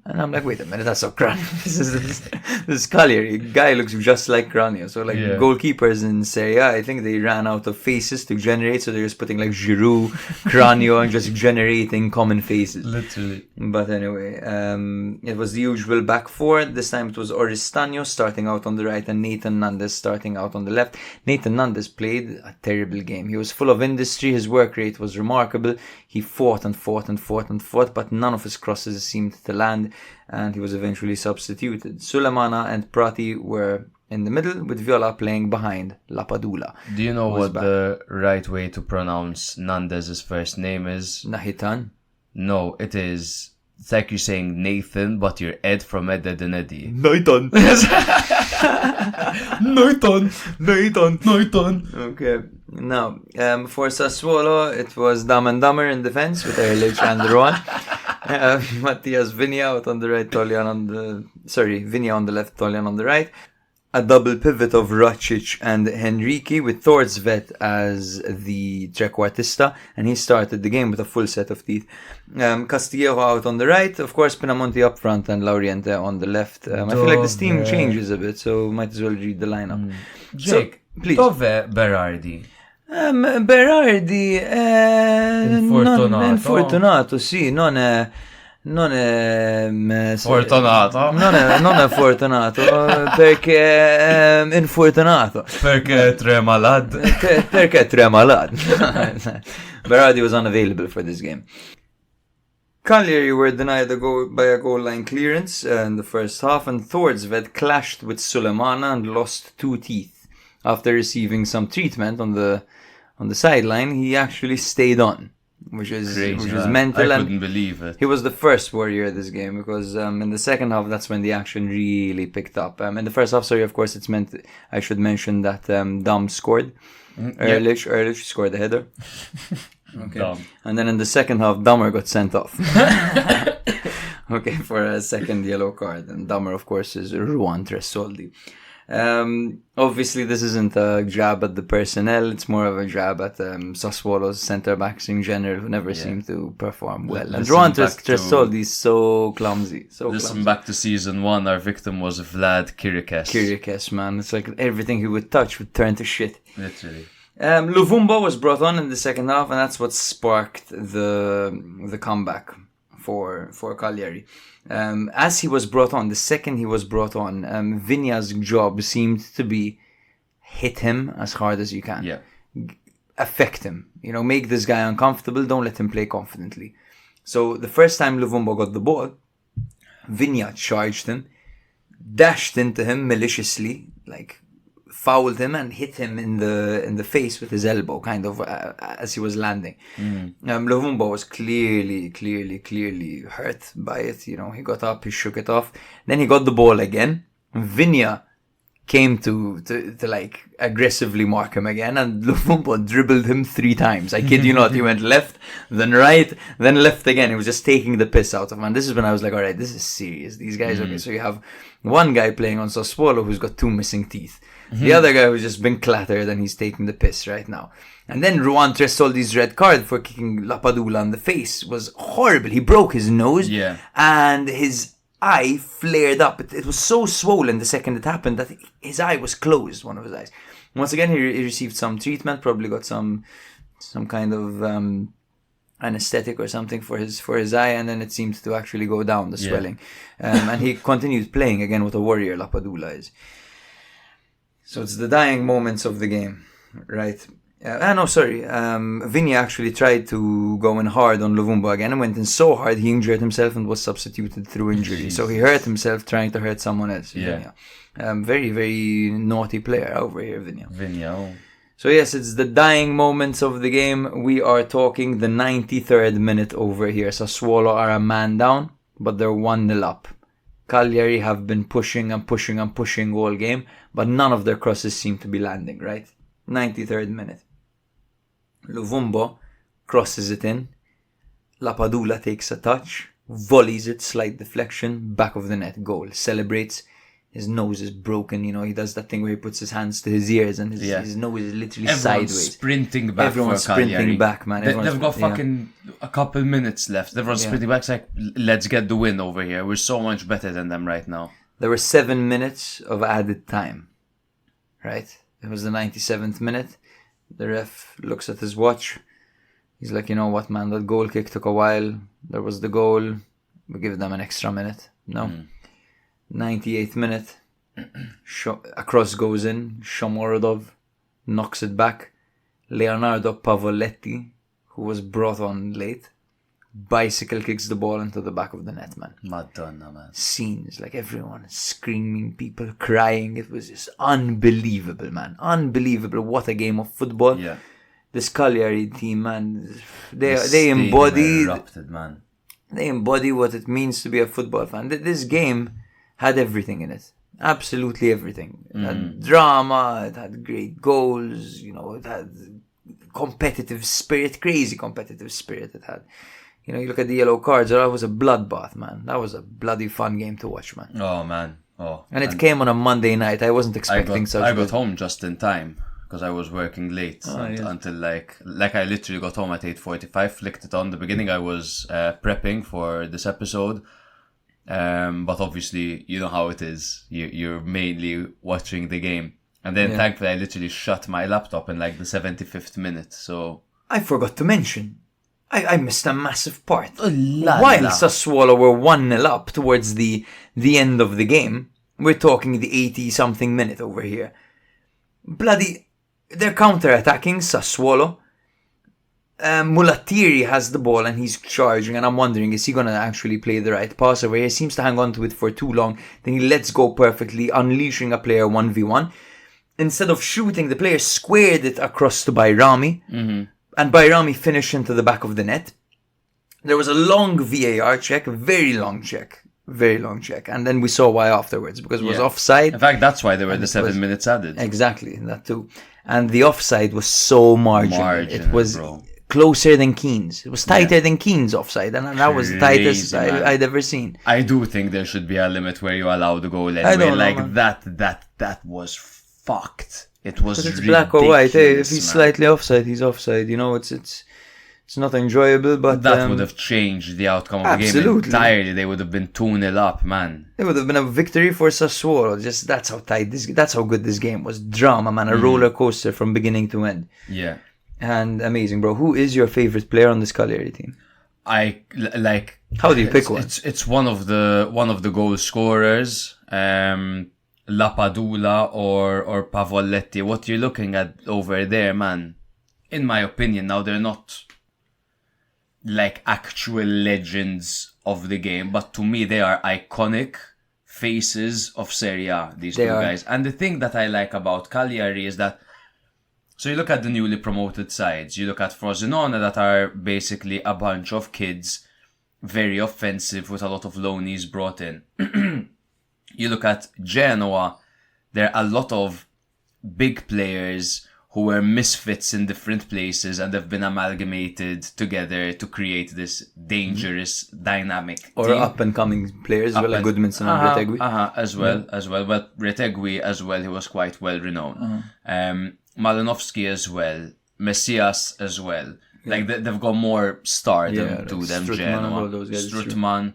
And I'm like, wait a minute, that's not Cranio. This is Cagliari. Guy looks just like Cranio. So, goalkeepers in Serie A, I think they ran out of faces to generate, so they're just putting, Giroud, Cranio, and just generating common faces. Literally. But anyway, it was the usual back four. This time it was Oristano starting out on the right and Nathan Nandes starting out on the left. Nathan Nandes played a terrible game. He was full of industry. His work rate was remarkable. He fought, but none of his crosses seemed to land, and he was eventually substituted. Sulemana and Prati were in the middle, with Viola playing behind Lapadula. Do you know what the right way to pronounce Nandes' first name is? Nahitan? No, it's like you're saying Nathan, but you're Ed from Ed, Ed and Eddie. Nathan! Nathan! Okay. Now, for Sassuolo, it was Dam and Dummer in defense with Erlich and Rowan. Mattias Vinia out on the right, Vinia on the left, Toljan on the right. A double pivot of Racic and Henrique with Thorsvet as the trequartista, and he started the game with a full set of teeth. Castillejo out on the right, of course Pinamonti up front and Lauriente on the left. I feel like this team changes a bit, so might as well read the lineup. Jake, so, please. Dove Berardi? Berardi infortunato, sì, non è fortunato. Non è fortunato perché è infortunato. Perché tremalad. Perché tremalad. Berardi was unavailable for this game. Cagliari were denied by a goal line clearance in the first half, and Thorsvet clashed with Sulemana and lost 2 teeth. After receiving some treatment on the sideline, he actually stayed on. which is Crazy, mental. I couldn't believe it. He was the first warrior of this game because in the second half, that's when the action really picked up. In the first half, sorry, of course, I should mention that Dom scored. Ehrlich scored the header. Okay. Dumb. And then in the second half, Dahmer got sent off. Okay, for a second yellow card. And Dahmer, of course, is Ruan Tresoldi. Obviously, this isn't a jab at the personnel. It's more of a jab at Sassuolo's centre-backs in general, who never seem to perform well. And Ruan Tresoldi is so clumsy. Listen back to season 1, our victim was Vlad Kirikes. Kirikes, man. It's like everything he would touch would turn to shit. Literally. Luvumbo was brought on in the second half, and that's what sparked the comeback for Cagliari. As he was brought on, the second he was brought on, Vigna's job seemed to be hit him as hard as you can. Yeah. Affect him. Make this guy uncomfortable. Don't let him play confidently. So the first time Luvumbo got the ball, Vigna charged him, dashed into him maliciously, fouled him and hit him in the face with his elbow, kind of as he was landing. Luvumbo was clearly hurt by it. He got up, he shook it off. Then he got the ball again. Vigna came to aggressively mark him again, and Luvumbo dribbled him 3 times. I kid you not. He went left, then right, then left again. He was just taking the piss out of him. And this is when I was like, all right, this is serious. These guys, okay. So you have one guy playing on Sassuolo who's got 2 missing teeth. The other guy who's just been clattered and he's taking the piss right now. And then Ruan Tresoldi's red card for kicking Lapadula in the face was horrible. He broke his nose and his eye flared up. It was so swollen the second it happened that his eye was closed, one of his eyes. Once again, he received some treatment, probably got some kind of anesthetic or something for his eye, and then it seemed to actually go down, the swelling. And he continued playing again with a warrior, Lapadula is. So it's the dying moments of the game, right? Vigna actually tried to go in hard on Luvumbo again and went in so hard he injured himself and was substituted through injury. Jesus. So he hurt himself trying to hurt someone else. Yeah. Very, very naughty player over here, Vigna. Oh. So yes, it's the dying moments of the game. We are talking the 93rd minute over here. Sassuolo are a man down, but they're 1-0 up. Cagliari have been pushing all game, but none of their crosses seem to be landing, right? 93rd minute. Luvumbo crosses it in. Lapadula takes a touch, volleys it, slight deflection, back of the net, goal. Celebrates. His nose is broken, he does that thing where he puts his hands to his ears and his nose is literally sideways. Sprinting back. Everyone's sprinting back, man. They've got fucking a couple minutes left. Everyone's sprinting back. It's like, let's get the win over here. We're so much better than them right now. There were 7 minutes of added time, right? It was the 97th minute. The ref looks at his watch. He's like, you know what, man? That goal kick took a while. There was the goal. We give them an extra minute. No. 98th minute, a cross goes in, Shomorodov knocks it back, Leonardo Pavoletti, who was brought on late, bicycle kicks the ball into the back of the net, man. Madonna, man. Scenes, everyone screaming, people crying. It was just unbelievable, man. Unbelievable. What a game of football. Yeah. This Cagliari team, man, they embody... erupted, man. They embody what it means to be a football fan. This game had everything in it. Absolutely everything. It had drama, it had great goals, it had competitive spirit, crazy competitive spirit it had. You look at the yellow cards, that was a bloodbath, man. That was a bloody fun game to watch, man. Oh, man. Oh. And it came on a Monday night. I wasn't expecting such I got home just in time because I was working late until I literally got home at 8:45, flicked it on. The beginning I was prepping for this episode. But obviously, you know how it is. You're mainly watching the game. And then thankfully I literally shut my laptop in the 75th minute. So I forgot to mention, I missed a massive part. While Sassuolo were 1-0 up towards the end of the game, we're talking the 80-something minute over here. They're counter-attacking Sassuolo. Mulatiri has the ball and he's charging, and I'm wondering, is he going to actually play the right pass over here? He seems to hang on to it for too long. Then he lets go perfectly, unleashing a player 1v1. Instead of shooting, the player squared it across to Bayrami. and Bayrami finished into the back of the net. There was a long VAR check, very long check, and then we saw why afterwards, because it was offside. In fact, that's why there were the 7 minutes added. Exactly, that too. And the offside was so marginal. It was closer than Keane's. It was tighter than Keane's offside, and that was the tightest I'd ever seen. I do think there should be a limit where you allow the goal anyway. I don't know, that was fucked. It was it's black or white. Hey, if he's slightly offside, he's offside. You know, it's not enjoyable, but that would have changed the outcome of the game entirely. They would have been 2-0 up, man. It would have been a victory for Sassuolo. Just that's how good this game was. Drama, man, a roller coaster from beginning to end. Yeah, and amazing, bro. Who is your favorite player on this Cagliari team? How do you pick one? It's one of the goal scorers. Lapadula or Pavoletti. What you're looking at over there, man. In my opinion, now they're not like actual legends of the game, but to me they are iconic faces of Serie A, these two guys. And the thing that I like about Cagliari is that, so you look at the newly promoted sides, you look at Frosinone, that are basically a bunch of kids, very offensive with a lot of loanies brought in. You look at Genoa, there are a lot of big players who were misfits in different places and have been amalgamated together to create this dangerous, dynamic team. Or up-and-coming players as well, like Goodmanson and Retegui. As well. But Retegui as well, he was quite well-renowned. Malinovsky as well. Messias as well. Yeah. Like, they've got more stardom to them, Genoa. Strutman.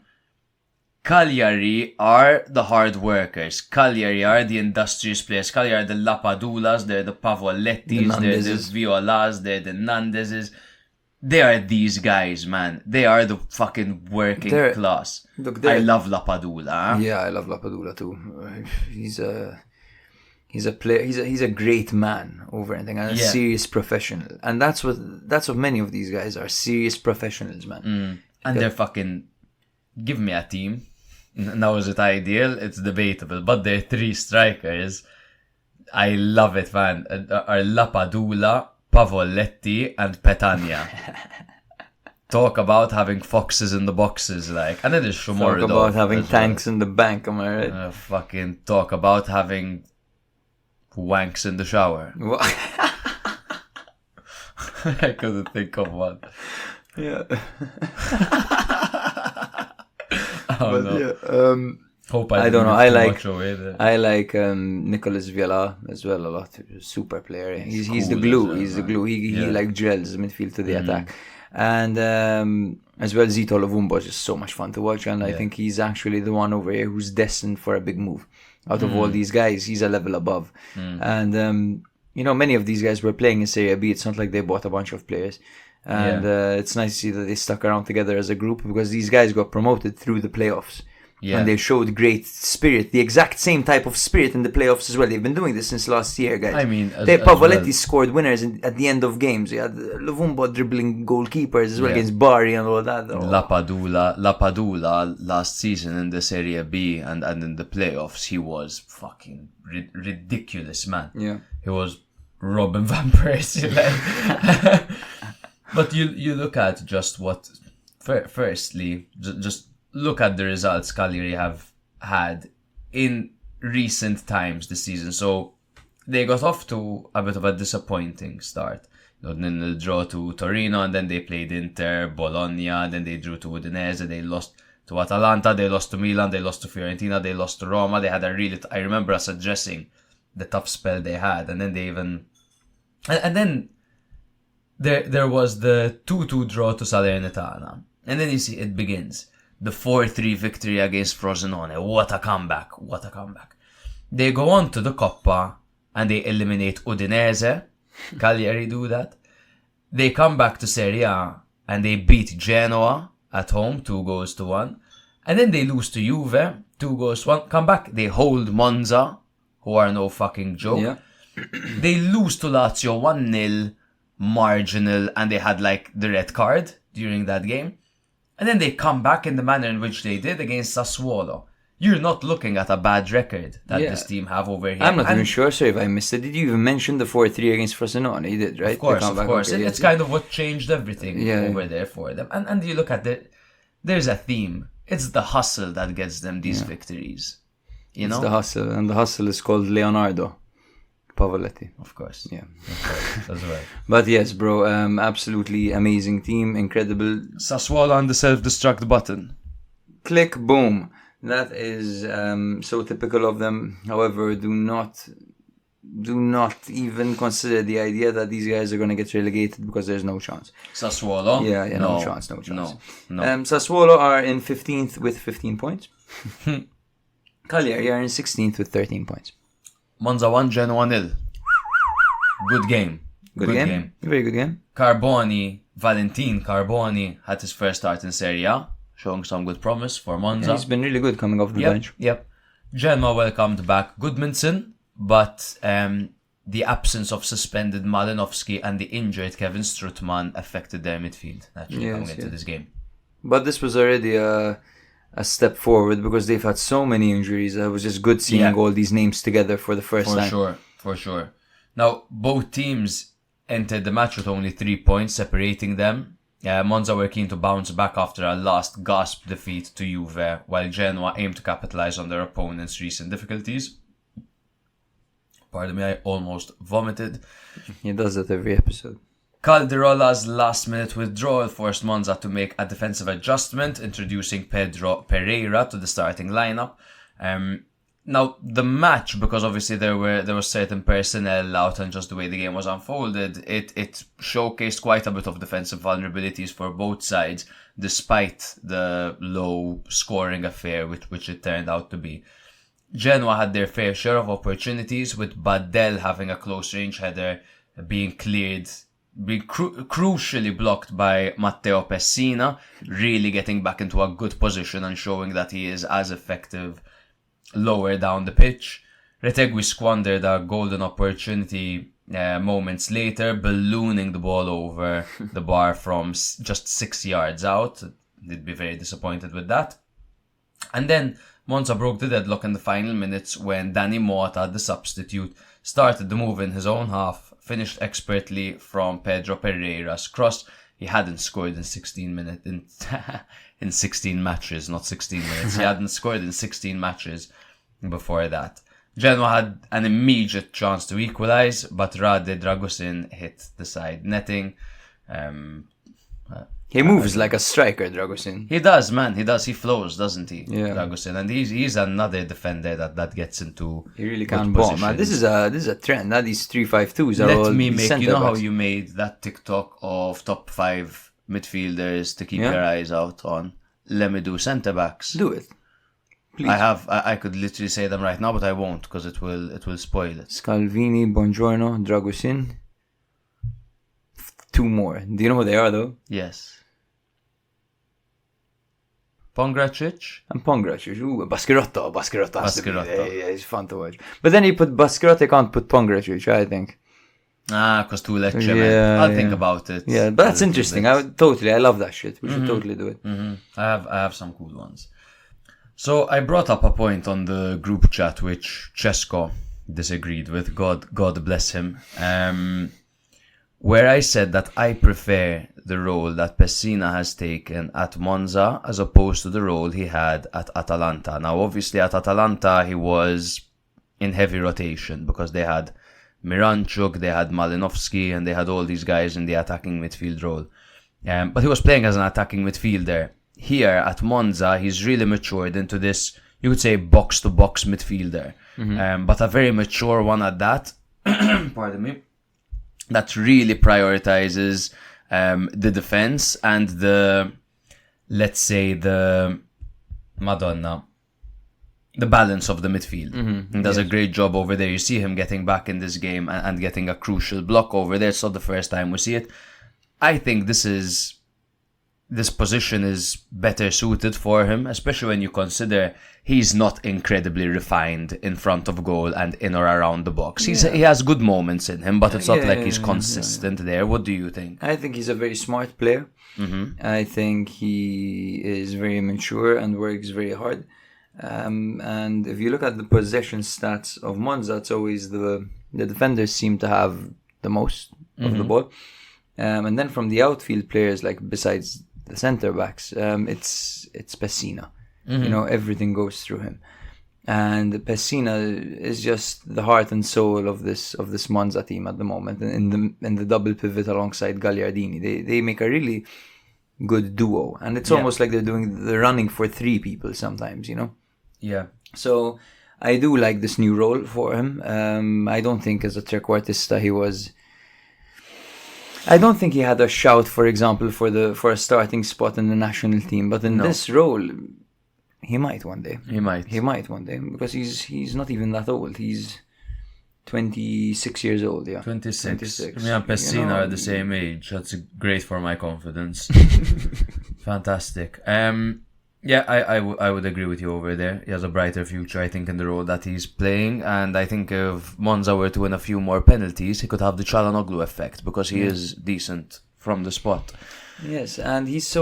Cagliari are the hard workers. Cagliari are the industrious players. Cagliari are the Lapadulas, they're the Pavolettis, they're the Violas, they're the Nandezes. They are these guys, man. They are the fucking working class. I love Lapadula. Yeah, I love Lapadula too. He's a player. He's a great man over anything, and a serious professional. And that's what many of these guys are. Serious professionals, man. And they're fucking. Give me a team. Now, is it ideal? It's debatable. But they're 3 strikers. I love it, man. Are Lapadula, Pavoletti, and Petagna. Talk about having foxes in the boxes, like. And then there's Shomorodov. Talk about having tanks in the bank, am I right? Fucking talk about having wanks in the shower. I couldn't think of one. Yeah. I don't know. I like Nicolas Viola as well a lot. Super player. He's the glue. Well, he's the glue. He like gels midfield to the attack. And as well, Zito Lovumbo is just so much fun to watch. And I think he's actually the one over here who's destined for a big move. Out of all these guys, he's a level above. And many of these guys were playing in Serie B. It's not like they bought a bunch of players. And it's nice to see that they stuck around together as a group, because these guys got promoted through the playoffs. Yeah. And they showed great spirit, the exact same type of spirit in the playoffs as well. They've been doing this since last year, guys. I mean, Pavoletti scored winners at the end of games. You had Lovumbo dribbling goalkeepers as well against Bari and all that. Lapadula last season in the Serie B and in the playoffs, he was fucking ridiculous, man. Yeah. He was Robin van Persie, like. But you look at just what, firstly, just look at the results Cagliari have had in recent times this season. So they got off to a bit of a disappointing start. Then they'll draw to Torino, and then they played Inter, Bologna, then they drew to Udinese, they lost to Atalanta, they lost to Milan, they lost to Fiorentina, they lost to Roma. They had I remember us addressing the tough spell they had, and then they even... And then there was the 2-2 draw to Salernitana. And then you see it begins. The 4-3 victory against Frosinone. What a comeback. They go on to the Coppa and they eliminate Udinese. Cagliari do that. They come back to Serie A and they beat Genoa at home 2-1. And then they lose to Juve 2-1. Come back. They hold Monza, who are no fucking joke. Yeah. They lose to Lazio 1-0, marginal, and they had like the red card during that game. And then they come back in the manner in which they did against Sassuolo. you're not looking at a bad record that this team have over here. I'm not even sure, sorry if I missed it. Did you even mention the 4-3 against Frosinone? You did, right? Of course. It's kind of what changed everything over there for them. And you look at there's a theme. It's the hustle that gets them these victories. You know? It's the hustle, and the hustle is called Leonardo Pavoletti. Of course. Yeah. Of course. That's right. But yes, bro, absolutely amazing team, incredible. Sassuolo on the self-destruct button. Click, boom. That is so typical of them. However, do not even consider the idea that these guys are going to get relegated, because there's no chance. Sassuolo? Yeah, no chance. No. Sassuolo are in 15th with 15 points. Cagliari are in 16th with 13 points. Monza 1, Genoa 0. Good game. Good game. Very good game. Valentin Carboni had his first start in Serie A, showing some good promise for Monza. Yeah, he's been really good coming off the bench. Yep. Genoa welcomed back Goodmanson, but the absence of suspended Malinovsky and the injured Kevin Strutman affected their midfield naturally coming into this game. But this was already a step forward, because they've had so many injuries. It was just good seeing all these names together for the first time. For sure. Now, both teams entered the match with only 3 points separating them. Monza were keen to bounce back after a last gasp defeat to Juve, while Genoa aimed to capitalize on their opponent's recent difficulties. Pardon me, I almost vomited. He does that every episode. Calderola's last-minute withdrawal forced Monza to make a defensive adjustment, introducing Pedro Pereira to the starting lineup. Now, the match, because obviously there was certain personnel out and just the way the game was unfolded, it showcased quite a bit of defensive vulnerabilities for both sides, despite the low-scoring affair which it turned out to be. Genoa had their fair share of opportunities, with Baddel having a close-range header being cleared, being crucially blocked by Matteo Pessina, really getting back into a good position and showing that he is as effective lower down the pitch. Retegui squandered a golden opportunity moments later, ballooning the ball over the bar from just 6 yards out. They'd be very disappointed with that. And then Monza broke the deadlock in the final minutes when Danny Mota, the substitute, started the move in his own half, finished expertly from Pedro Pereira's cross. He hadn't scored in 16 minutes in 16 matches, not 16 minutes. He hadn't scored in 16 matches before that. Genoa had an immediate chance to equalise, but Rade Dragusin hit the side netting. He moves like a striker, Dragusin. He does, man. He does. He flows, doesn't he? Yeah. Dragusin, and he's another defender that gets into. He really can bomb, man. This is a trend. Now these 3-5-2s are all. Let me make. You know how you made that TikTok of top 5 midfielders to keep your eyes out on. Let me do centre backs. Do it, please. I could literally say them right now, but I won't because it will spoil it. Scalvini, Buongiorno, Dragusin. 2 more. Do you know who they are, though? Yes. Pongracic? And Pongracic. Ooh, Baschirotto. Yeah, he's fun to watch. But then you put Baschirotto, you can't put Pongracic, I think. Because too lecce, man. I'll think about it. Yeah, but that's interesting. I love that shit. We should totally do it. Mm-hmm. I have some cool ones. So I brought up a point on the group chat which Cesco disagreed with. God bless him. Where I said that I prefer the role that Pessina has taken at Monza as opposed to the role he had at Atalanta. Now, obviously, at Atalanta, he was in heavy rotation because they had Miranchuk, they had Malinovsky, and they had all these guys in the attacking midfield role. But he was playing as an attacking midfielder. Here at Monza, he's really matured into this, you could say, box-to-box midfielder. Mm-hmm. But a very mature one at that. Pardon me. That really prioritizes the defense and the balance of the midfield. Mm-hmm. He does a great job over there. You see him getting back in this game and getting a crucial block over there. It's not the first time we see it. I think this position is better suited for him, especially when you consider he's not incredibly refined in front of goal and in or around the box. He has good moments in him, but it's not like he's consistent there. What do you think? I think he's a very smart player. Mm-hmm. I think he is very mature and works very hard. And if you look at the possession stats of Monza, it's always the defenders seem to have the most of the ball. And then from the outfield players, like besides the centre backs, it's Pessina. Everything goes through him. And Pessina is just the heart and soul of this Monza team at the moment. In the double pivot alongside Gagliardini, they make a really good duo, and it's almost like they're running for three people sometimes. Yeah. So I do like this new role for him. I don't think as a trequartista I don't think he had a shout, for example, for a starting spot in the national team. But in this role, he might one day. He might one day, because he's not even that old. He's 26 years old. Yeah, 26. Me and Pessina are the same age. That's great for my confidence. Fantastic. I would agree with you over there. He has a brighter future, I think, in the role that he's playing. And I think if Monza were to win a few more penalties, he could have the Çalhanoğlu effect, because he is decent from the spot. Yes, and he's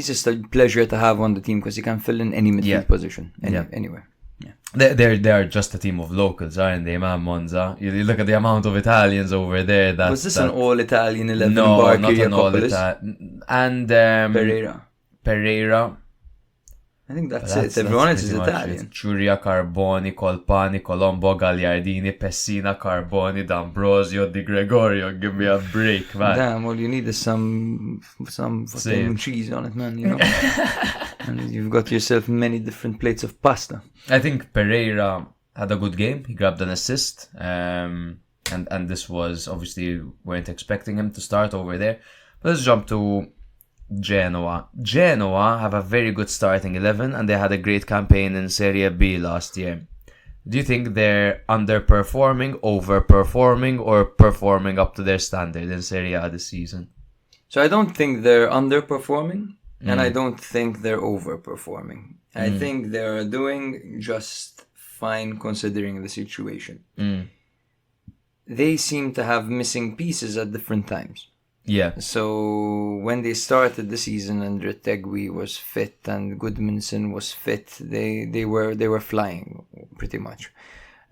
just a pleasure to have on the team, because he can fill in any midfield position anywhere. Yeah. They are just a team of locals, aren't they, man? Monza. You look at the amount of Italians over there. Was this an all-Italian 11? No, not an all-Italian. And Pereira. I think that's it. Everyone else is Italian. Ciuria, Carboni, Colpani, Colombo, Gagliardini, Pessina, Carboni, D'Ambrosio, Di Gregorio. Give me a break, man. Damn, all you need is some fucking cheese on it, man. And you've got yourself many different plates of pasta. I think Pereira had a good game. He grabbed an assist. And this was, obviously, weren't expecting him to start over there. But let's jump to Genoa have a very good starting 11, and they had a great campaign in Serie B last year. Do you think they're underperforming, overperforming, or performing up to their standard in Serie A this season? So I don't think they're underperforming, and I don't think they're overperforming. I think they're doing just fine considering the situation. They seem to have missing pieces at different times. Yeah. So when they started the season and Retegui was fit and Goodmanson was fit, they were flying pretty much.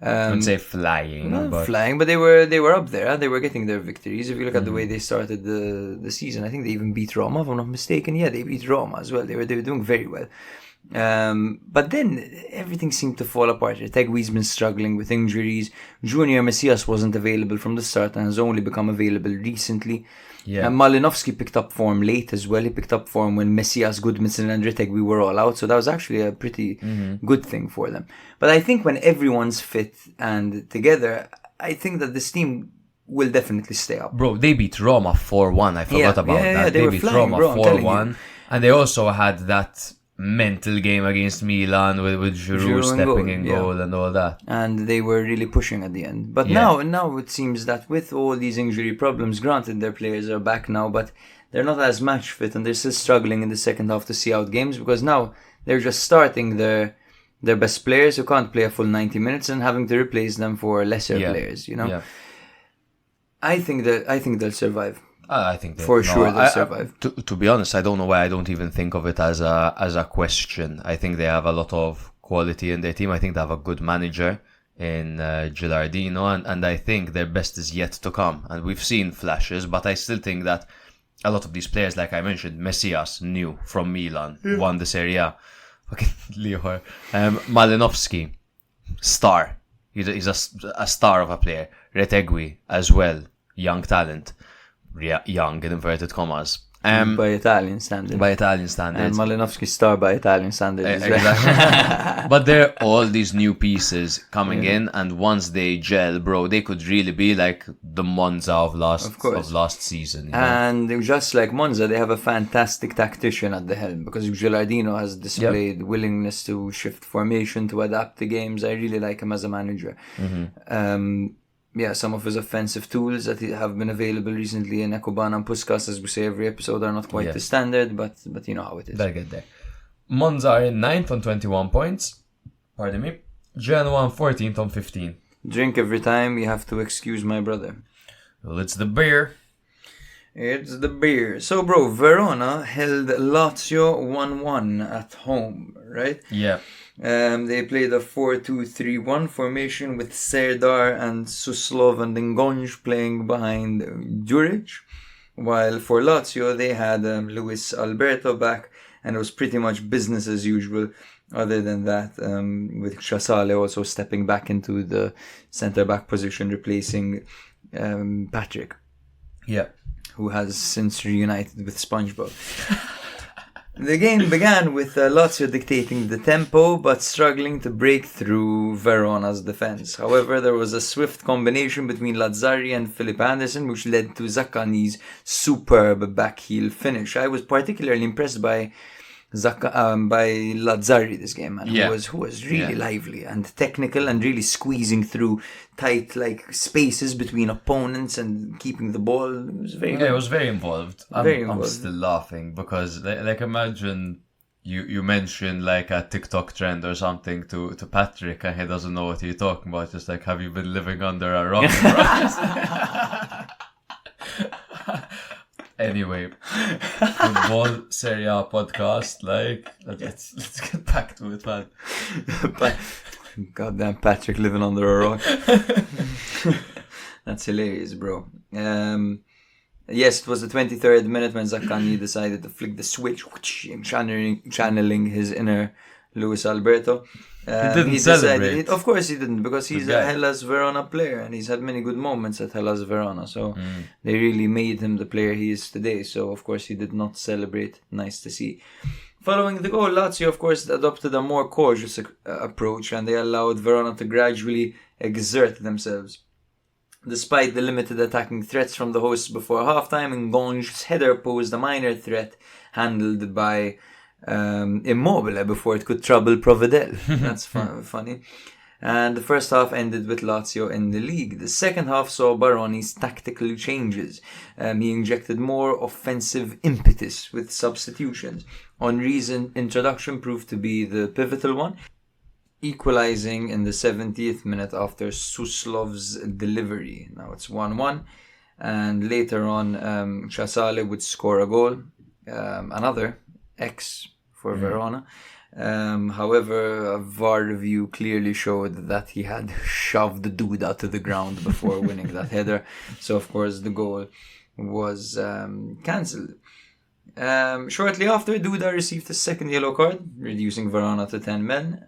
I wouldn't say flying, but they were up there. They were getting their victories. If you look at the way they started the season, I think they even beat Roma, if I'm not mistaken. Yeah, they beat Roma as well. They were doing very well. But then everything seemed to fall apart. Retegui's been struggling with injuries. Junior Messias wasn't available from the start and has only become available recently. Yeah. And Malinovsky picked up form late as well. He picked up form when Messias, Goodmanson and Retegui were all out. So that was actually a pretty good thing for them. But I think when everyone's fit and together, I think that this team will definitely stay up. Bro, they beat Roma 4-1. I forgot about that. Yeah, they beat flying, Roma 4-1. And they also had that mental game against Milan with Giroud stepping in goal and all that. And they were really pushing at the end. But now it seems that with all these injury problems, granted their players are back now, but they're not as match fit and they're still struggling in the second half to see out games, because now they're just starting their best players who can't play a full 90 minutes and having to replace them for lesser players, Yeah. I think they'll survive. I think sure they'll survive. To be honest, I don't know why I don't even think of it as a question. I think they have a lot of quality in their team. I think they have a good manager in Gilardino, and I think their best is yet to come. And we've seen flashes, but I still think that a lot of these players, like I mentioned, Messias, new from Milan, won the Serie A. Fucking Leo. Malinovsky, star. He's a star of a player. Retegui as well, young talent. Young in inverted commas. By Italian standards. And Malinovsky star by Italian standards. Exactly. But there are all these new pieces coming in, and once they gel, bro, they could really be like the Monza of last season. You know? And just like Monza, they have a fantastic tactician at the helm, because Gilardino has displayed willingness to shift formation, to adapt the games. I really like him as a manager. Some of his offensive tools that have been available recently in Ekuban and Puskas, as we say every episode, are not quite the standard, but you know how it is. They'll get there. Monza are in 9th on 21 points. Pardon me. Genoa on 14th on 15. Drink every time, you have to excuse my brother. Well, it's the beer. It's the beer. So, bro, Verona held Lazio 1-1 at home, right? Yeah. They played a 4-2-3-1 formation with Serdar and Suslov and Ngonj playing behind Djuric. While for Lazio, they had Luis Alberto back, and it was pretty much business as usual. Other than that, with Casale also stepping back into the centre-back position, replacing Patrick. Yeah. Who has since reunited with SpongeBob. The game began with Lazio dictating the tempo, but struggling to break through Verona's defence. However, there was a swift combination between Lazzari and Philip Anderson, which led to Zaccani's superb backheel finish. I was particularly impressed by Lazzari this game, man. Yeah. Who was really lively and technical and really squeezing through tight spaces between opponents and keeping the ball. It was very good. It was very involved. Very I'm involved. still laughing because imagine you mention a TikTok trend or something to Patrick and he doesn't know what you're talking about. Just have you been living under a rock? Anyway, football Serie A podcast. Let's get back to it, man. Goddamn Patrick living under a rock. That's hilarious, bro. Yes, it was the 23rd minute when Zaccani decided to flick the switch, channeling his inner Luis Alberto. He didn't celebrate. Of course he didn't, because he's a Hellas Verona player and he's had many good moments at Hellas Verona. So they really made him the player he is today. So of course he did not celebrate. Nice to see. Following the goal, Lazio of course adopted a more cautious approach and they allowed Verona to gradually exert themselves. Despite the limited attacking threats from the hosts before halftime, Ngonj's header posed a minor threat handled by Immobile before it could trouble Provedel. That's funny. And the first half ended with Lazio in the league. The second half saw Baroni's tactical changes. He injected more offensive impetus with substitutions. Henry's introduction proved to be the pivotal one, equalizing in the 70th minute after Suslov's delivery. Now it's 1-1. And later on, Casale would score a goal. Another X for Verona. However, a VAR review clearly showed that he had shoved the dude out of the ground before winning that header. So, of course, the goal was cancelled. Shortly after, Duda received a second yellow card, reducing Verona to 10 men.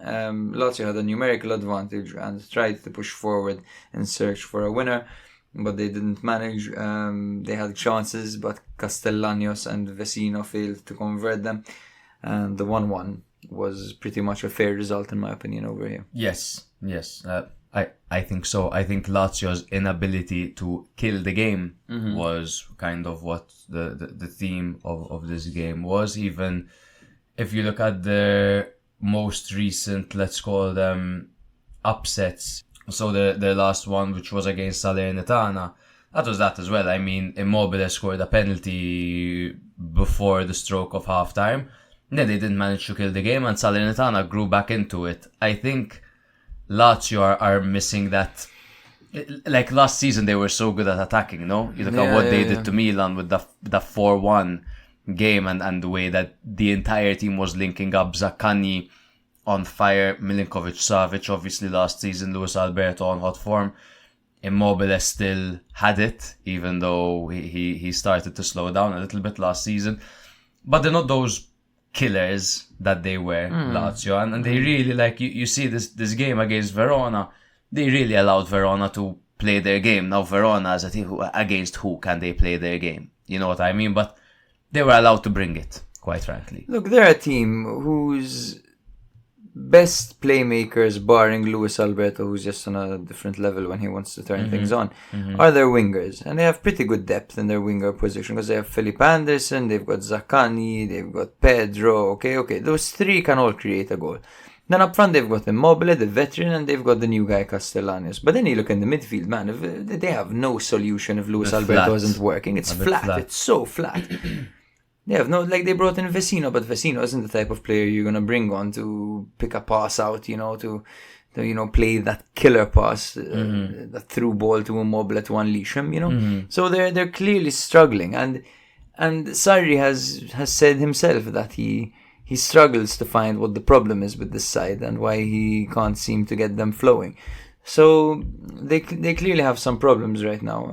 Lazio had a numerical advantage and tried to push forward in search for a winner, but they didn't manage. They had chances, but Castellanos and Vecino failed to convert them. And the 1-1 was pretty much a fair result, in my opinion, over here. Yes. I think so. I think Lazio's inability to kill the game was kind of what the theme of this game was. Even if you look at the most recent, let's call them upsets. So the last one, which was against Salernitana, that was that as well. I mean, Immobile scored a penalty before the stroke of halftime. Then they didn't manage to kill the game and Salernitana grew back into it. I think Lazio are missing that. Like last season, they were so good at attacking, no? You look at what they did to Milan with the 4-1 game and the way that the entire team was linking up. Zaccani on fire, Milinkovic-Savic obviously last season, Luis Alberto on hot form. Immobile still had it, even though he started to slow down a little bit last season. But they're not those killers that they were, Lazio. And they really, you see this game against Verona, they really allowed Verona to play their game. Now Verona is a team against who can they play their game? You know what I mean? But they were allowed to bring it, quite frankly. Look, they're a team whose best playmakers, barring Luis Alberto, who's just on a different level when he wants to turn things on, are their wingers. And they have pretty good depth in their winger position because they have Philip Anderson, they've got Zaccani, they've got Pedro. Okay, those three can all create a goal. Then up front, they've got Immobile, the veteran, and they've got the new guy, Castellanos. But then you look in the midfield, man, they have no solution if Luis Alberto isn't working. It's flat. It's so flat. They have no, they brought in Vecino, but Vecino isn't the type of player you're going to bring on to pick a pass out, to play that killer pass, that through ball to Immobile to unleash him, So they're clearly struggling, and Sarri has said himself that he struggles to find what the problem is with this side and why he can't seem to get them flowing. So they clearly have some problems right now.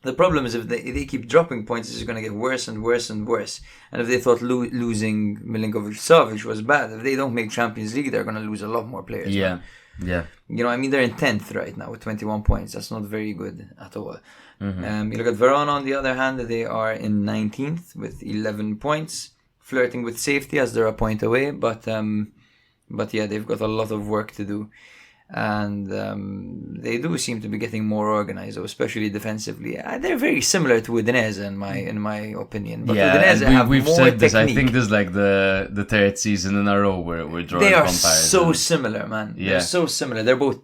The problem is if they keep dropping points, it's going to get worse and worse and worse. And if they thought losing Milinkovic-Savic was bad, if they don't make Champions League, they're going to lose a lot more players. Yeah. They're in 10th right now with 21 points. That's not very good at all. You look at Verona, on the other hand, they are in 19th with 11 points, flirting with safety as they're a point away. But they've got a lot of work to do. And they do seem to be getting more organized, especially defensively. They're very similar to Udinese in my opinion. But Udinese have we've more said this. technique. I think this is like the third season in a row where we're drawing They are comparisons. so similar, man. Yeah. They're so similar. They're both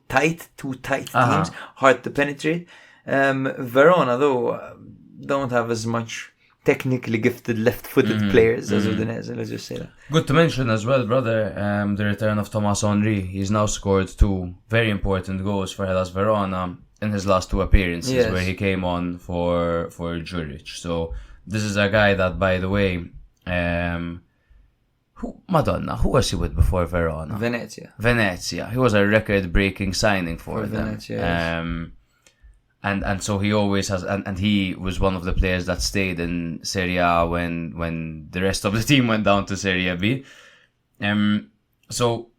two tight teams, hard to penetrate. Verona, though, don't have as much technically gifted left-footed players as Udinese, let's just say that. Good to mention as well, brother, the return of Thomas Henry. He's now scored 2 very important goals for Hellas Verona in his last 2 appearances, where he came on for Juric. So this is a guy that, by the way, who was he with before Verona? Venezia. He was a record-breaking signing for them. Venezia, yes. And so he always has, and he was one of the players that stayed in Serie A when the rest of the team went down to Serie B. So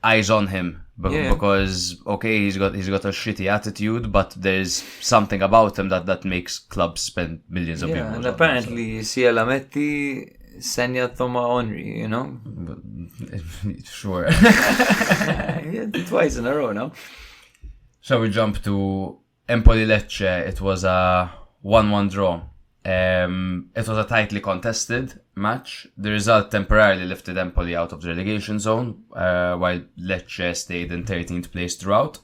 eyes on him because he's got a shitty attitude, but there's something about him that makes clubs spend millions of euros. And apparently sia la metti segna Thomas Henry, Sure. Twice in a row now. Shall we jump to Empoli-Lecce? It was a 1-1 draw. It was a tightly contested match. The result temporarily lifted Empoli out of the relegation zone, while Lecce stayed in 13th place throughout.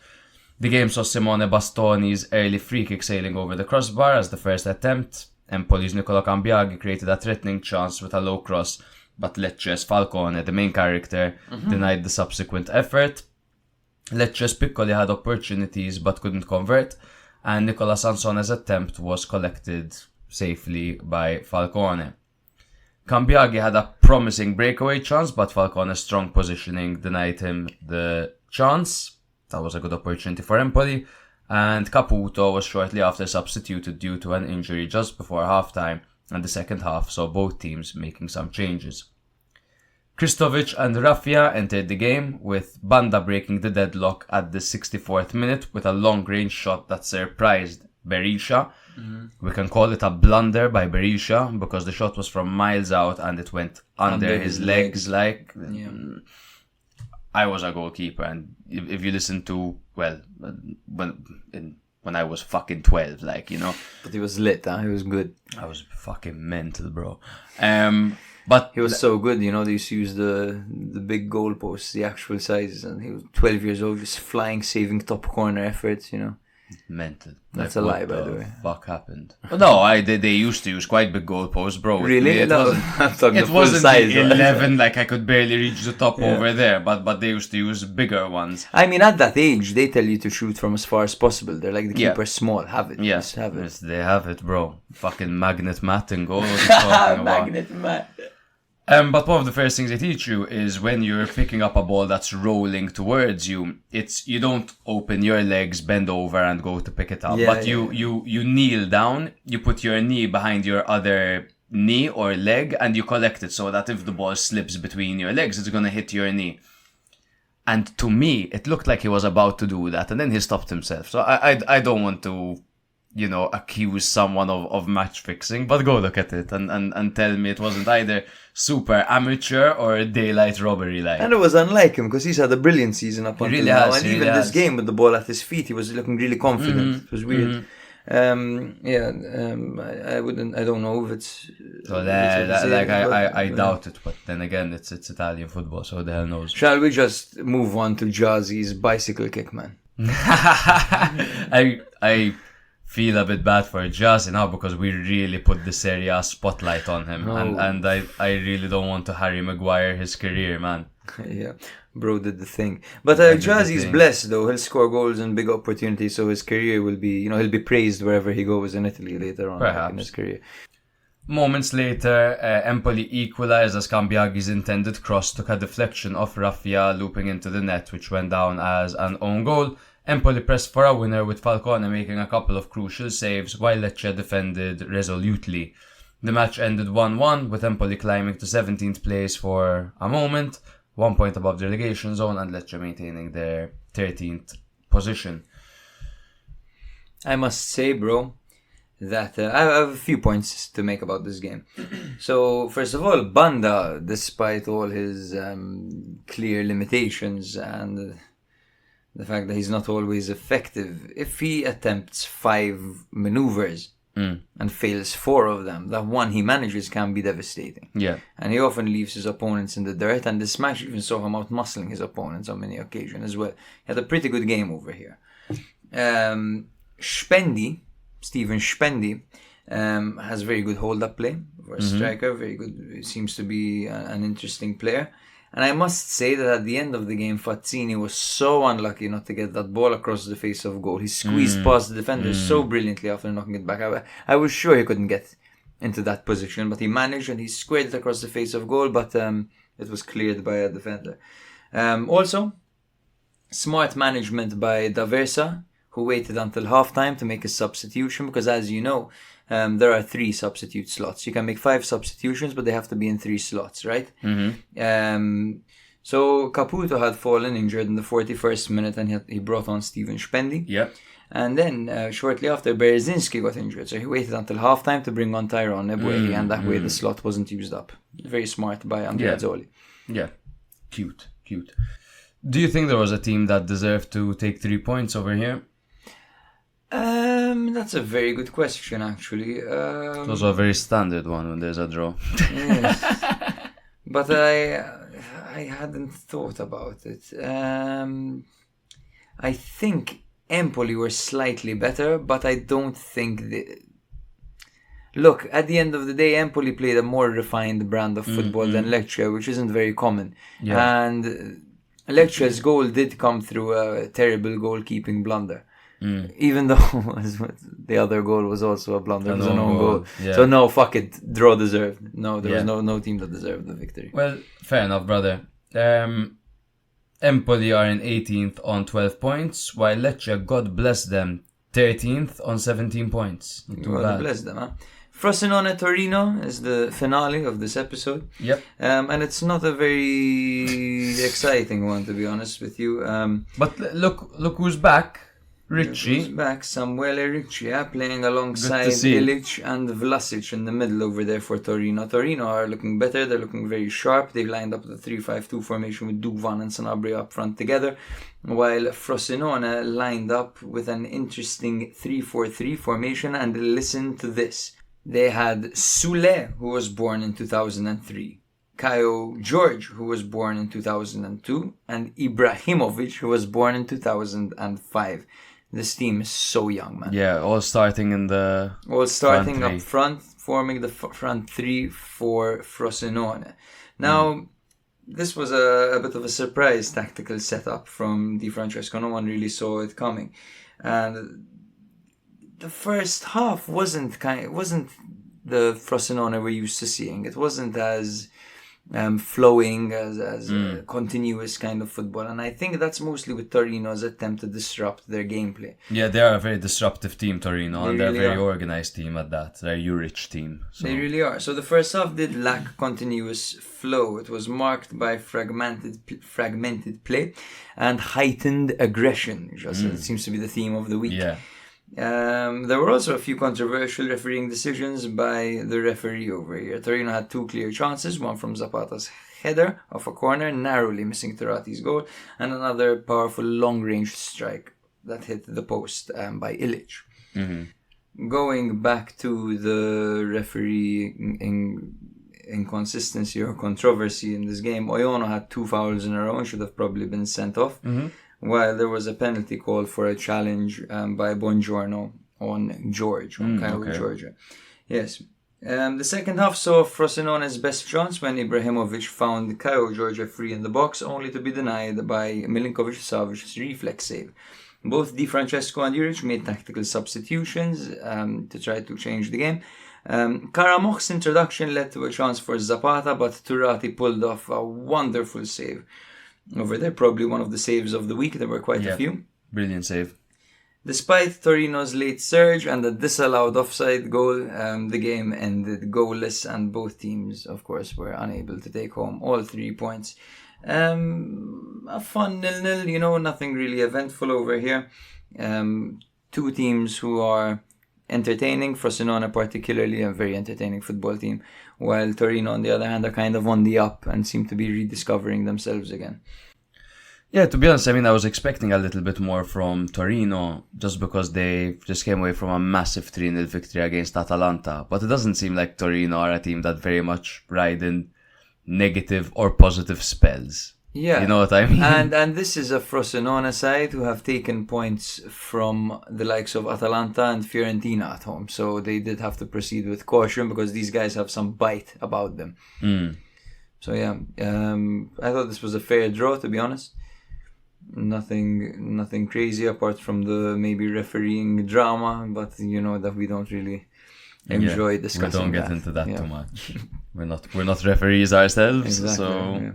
The game saw Simone Bastoni's early free kick sailing over the crossbar as the first attempt. Empoli's Nicola Cambiaghi created a threatening chance with a low cross, but Lecce's Falcone, the main character, denied the subsequent effort. Lecce's Piccoli had opportunities but couldn't convert, and Nicola Sansone's attempt was collected safely by Falcone. Cambiaghi had a promising breakaway chance, but Falcone's strong positioning denied him the chance. That was a good opportunity for Empoli, and Caputo was shortly after substituted due to an injury just before halftime, and the second half saw both teams making some changes. Kristovic and Raffia entered the game, with Banda breaking the deadlock at the 64th minute with a long-range shot that surprised Berisha. We can call it a blunder by Berisha because the shot was from miles out and it went under his legs. I was a goalkeeper, and if you listen to, when I was fucking 12, But he was lit, He was good. I was fucking mental, bro. But he was so good, they used to use the big goalposts, the actual sizes, and he was 12 years old, just flying, saving top corner efforts, Mental. That's a lie, by the way. Fuck happened? No, they used to use quite big goalposts, bro. Really? It wasn't size, 11, I could barely reach the top over there, but they used to use bigger ones. I mean, at that age, they tell you to shoot from as far as possible. They're like, the keeper's small, have it. Yes, have it. Yes, they have it, bro. Fucking magnet mat and goal. Magnet mat. But one of the first things they teach you is when you're picking up a ball that's rolling towards you, you don't open your legs, bend over and go to pick it up. You kneel down, you put your knee behind your other knee or leg and you collect it so that if the ball slips between your legs, it's going to hit your knee. And to me, it looked like he was about to do that and then he stopped himself. So I don't want to, accuse someone of match fixing, but go look at it and tell me it wasn't either super amateur or daylight robbery like. And it was unlike him because he's had a brilliant season up until now. And even this game with the ball at his feet, he was looking really confident. It was weird. I don't know if it's. I doubt it, but then again, it's Italian football, so the hell knows. Shall we just move on to Jazzy's bicycle kick, man? I feel a bit bad for Jazzy now because we really put the Serie A spotlight on him, and I really don't want to Harry Maguire his career, man. Yeah, bro did the thing. But Jazzy's blessed though. He'll score goals and big opportunities, so his career will be, he'll be praised wherever he goes in Italy later on in his career. Moments later, Empoli equalised as Cambiaghi's intended cross took a deflection off Raffia, looping into the net, which went down as an own goal. Empoli pressed for a winner, with Falcone making a couple of crucial saves, while Lecce defended resolutely. The match ended 1-1, with Empoli climbing to 17th place for a moment, 1 point above the relegation zone, and Lecce maintaining their 13th position. I must say, bro, that I have a few points to make about this game. So, first of all, Banda, despite all his clear limitations and the fact that he's not always effective, if he attempts 5 maneuvers and fails 4 of them, that one he manages can be devastating. Yeah. And he often leaves his opponents in the dirt, and this match even saw him out-muscling his opponents on many occasions as well. He had a pretty good game over here. Steven Spendi has very good hold-up play for a striker. Very good. He seems to be an interesting player. And I must say that at the end of the game, Fazzini was so unlucky not to get that ball across the face of goal. He squeezed past the defender so brilliantly after knocking it back. I was sure he couldn't get into that position, but he managed and he squared it across the face of goal, but it was cleared by a defender. Also, smart management by D'Aversa, who waited until halftime to make a substitution, because as you know, there are 3 substitute slots. You can make 5 substitutions, but they have to be in 3 slots, right? So Caputo had fallen injured in the 41st minute, and he brought on Steven Spendi. Yeah. And then shortly after, Bereszynski got injured, so he waited until halftime to bring on Tyrone Ebuehi, and that way the slot wasn't used up. Very smart by Andrea Azzoli. Yeah, cute. Do you think there was a team that deserved to take 3 points over here? That's a very good question, actually. It's also a very standard one when there's a draw. Yes. But I hadn't thought about it. I think Empoli were slightly better, but I don't think Look, at the end of the day, Empoli played a more refined brand of football than Lecce, which isn't very common. Yeah. And Lecce's goal did come through a terrible goalkeeping blunder. Even though the other goal was also a blunder, it was an own goal. Yeah. So no, fuck it, draw deserved. No, there was no team that deserved the victory. Well, fair enough, brother. Empoli are in 18th on 12 points, while Lecce, God bless them, 13th on 17 points. God bless them, huh? Frosinone Torino is the finale of this episode. Yep. And it's not a very exciting one, to be honest with you. But look who's back. Ricci. Who's back, Samuele Ricci, playing alongside Ilic and Vlasic in the middle over there for Torino. Torino are looking better, they're looking very sharp. They've lined up the 3-5-2 formation with Duvan and Sanabria up front together, while Frosinone lined up with an interesting 3-4-3 formation. And listen to this. They had Soule, who was born in 2003, Caio George, who was born in 2002, and Ibrahimovic, who was born in 2005. This team is so young, man. Yeah, all starting up front, forming the front 3 for Frosinone. Now, this was a bit of a surprise tactical setup from Di Francesco. No one really saw it coming, and the first half wasn't the Frosinone we're used to seeing. It wasn't as flowing, as continuous kind of football, and I think that's mostly with Torino's attempt to disrupt their gameplay. Yeah, they are a very disruptive team, Torino, and they're a very organized team at that. They're a Juric team. So. They really are. So the first half did lack continuous flow. It was marked by fragmented play and heightened aggression, which it seems to be the theme of the week. Yeah. There were also a few controversial refereeing decisions by the referee over here. Torino had 2 clear chances, one from Zapata's header off a corner, narrowly missing Turati's goal, and another powerful long-range strike that hit the post by Ilic. Going back to the referee inconsistency or controversy in this game, Oyono had 2 fouls in a row and should have probably been sent off. While there was a penalty call for a challenge by Buongiorno on George, on Caio Georgia. Yes. The second half saw Frosinone's best chance when Ibrahimovic found Caio Georgia free in the box, only to be denied by Milinkovic-Savic's reflex save. Both Di Francesco and Juric made tactical substitutions to try to change the game. Karamokh's introduction led to a chance for Zapata, but Turati pulled off a wonderful save over there. Probably one of the saves of the week. There were quite a few. Brilliant save. Despite Torino's late surge and the disallowed offside goal, the game ended goalless, and both teams, of course, were unable to take home all 3 points. A fun 0-0, nothing really eventful over here. Two teams who are entertaining. Frosinone particularly, a very entertaining football team, while Torino, on the other hand, are kind of on the up and seem to be rediscovering themselves again. Yeah, to be honest, I mean, I was expecting a little bit more from Torino just because they just came away from a massive 3-0 victory against Atalanta. But it doesn't seem like Torino are a team that very much ride in negative or positive spells. Yeah. You know what I mean? And this is a Frosinone side who have taken points from the likes of Atalanta and Fiorentina at home. So they did have to proceed with caution because these guys have some bite about them. So yeah, I thought this was a fair draw, to be honest. Nothing crazy apart from the maybe refereeing drama, but you know that we don't really enjoy discussing. We don't get into that too much. We're not referees ourselves, exactly, so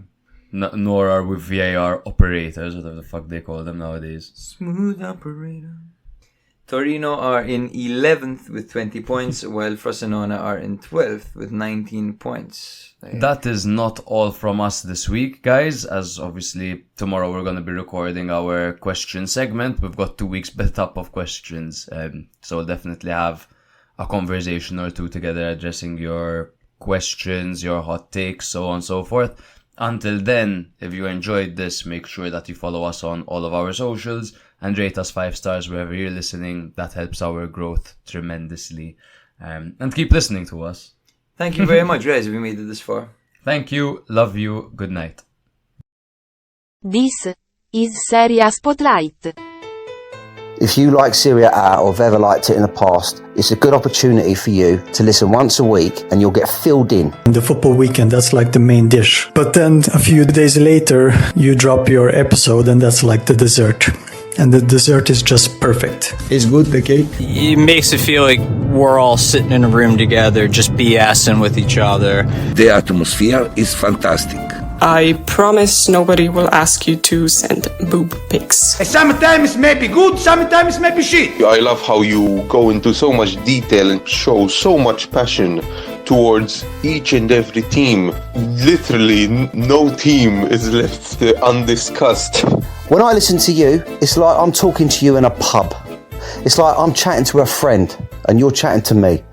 nor are we VAR operators, whatever the fuck they call them nowadays. Smooth operator. Torino are in 11th with 20 points, while Frosinone are in 12th with 19 points. That is not all from us this week, guys, as obviously tomorrow we're going to be recording our question segment. We've got 2 weeks built up of questions, so we'll definitely have a conversation or two together addressing your questions, your hot takes, so on and so forth. Until then, if you enjoyed this, make sure that you follow us on all of our socials and rate us 5 stars wherever you're listening. That helps our growth tremendously. And keep listening to us. Thank you very much, guys, if you made it this far. Thank you. Love you. Good night. This is Serie A Spotlight. If you like Serie A or have ever liked it in the past, it's a good opportunity for you to listen once a week and you'll get filled in. The football weekend, that's like the main dish. But then a few days later, you drop your episode and that's like the dessert. And the dessert is just perfect. It's good, the cake. It makes it feel like we're all sitting in a room together, just BSing with each other. The atmosphere is fantastic. I promise nobody will ask you to send boob pics. Sometimes it may be good, sometimes it may be shit. I love how you go into so much detail and show so much passion towards each and every team. Literally, no team is left undiscussed. When I listen to you, it's like I'm talking to you in a pub. It's like I'm chatting to a friend and you're chatting to me.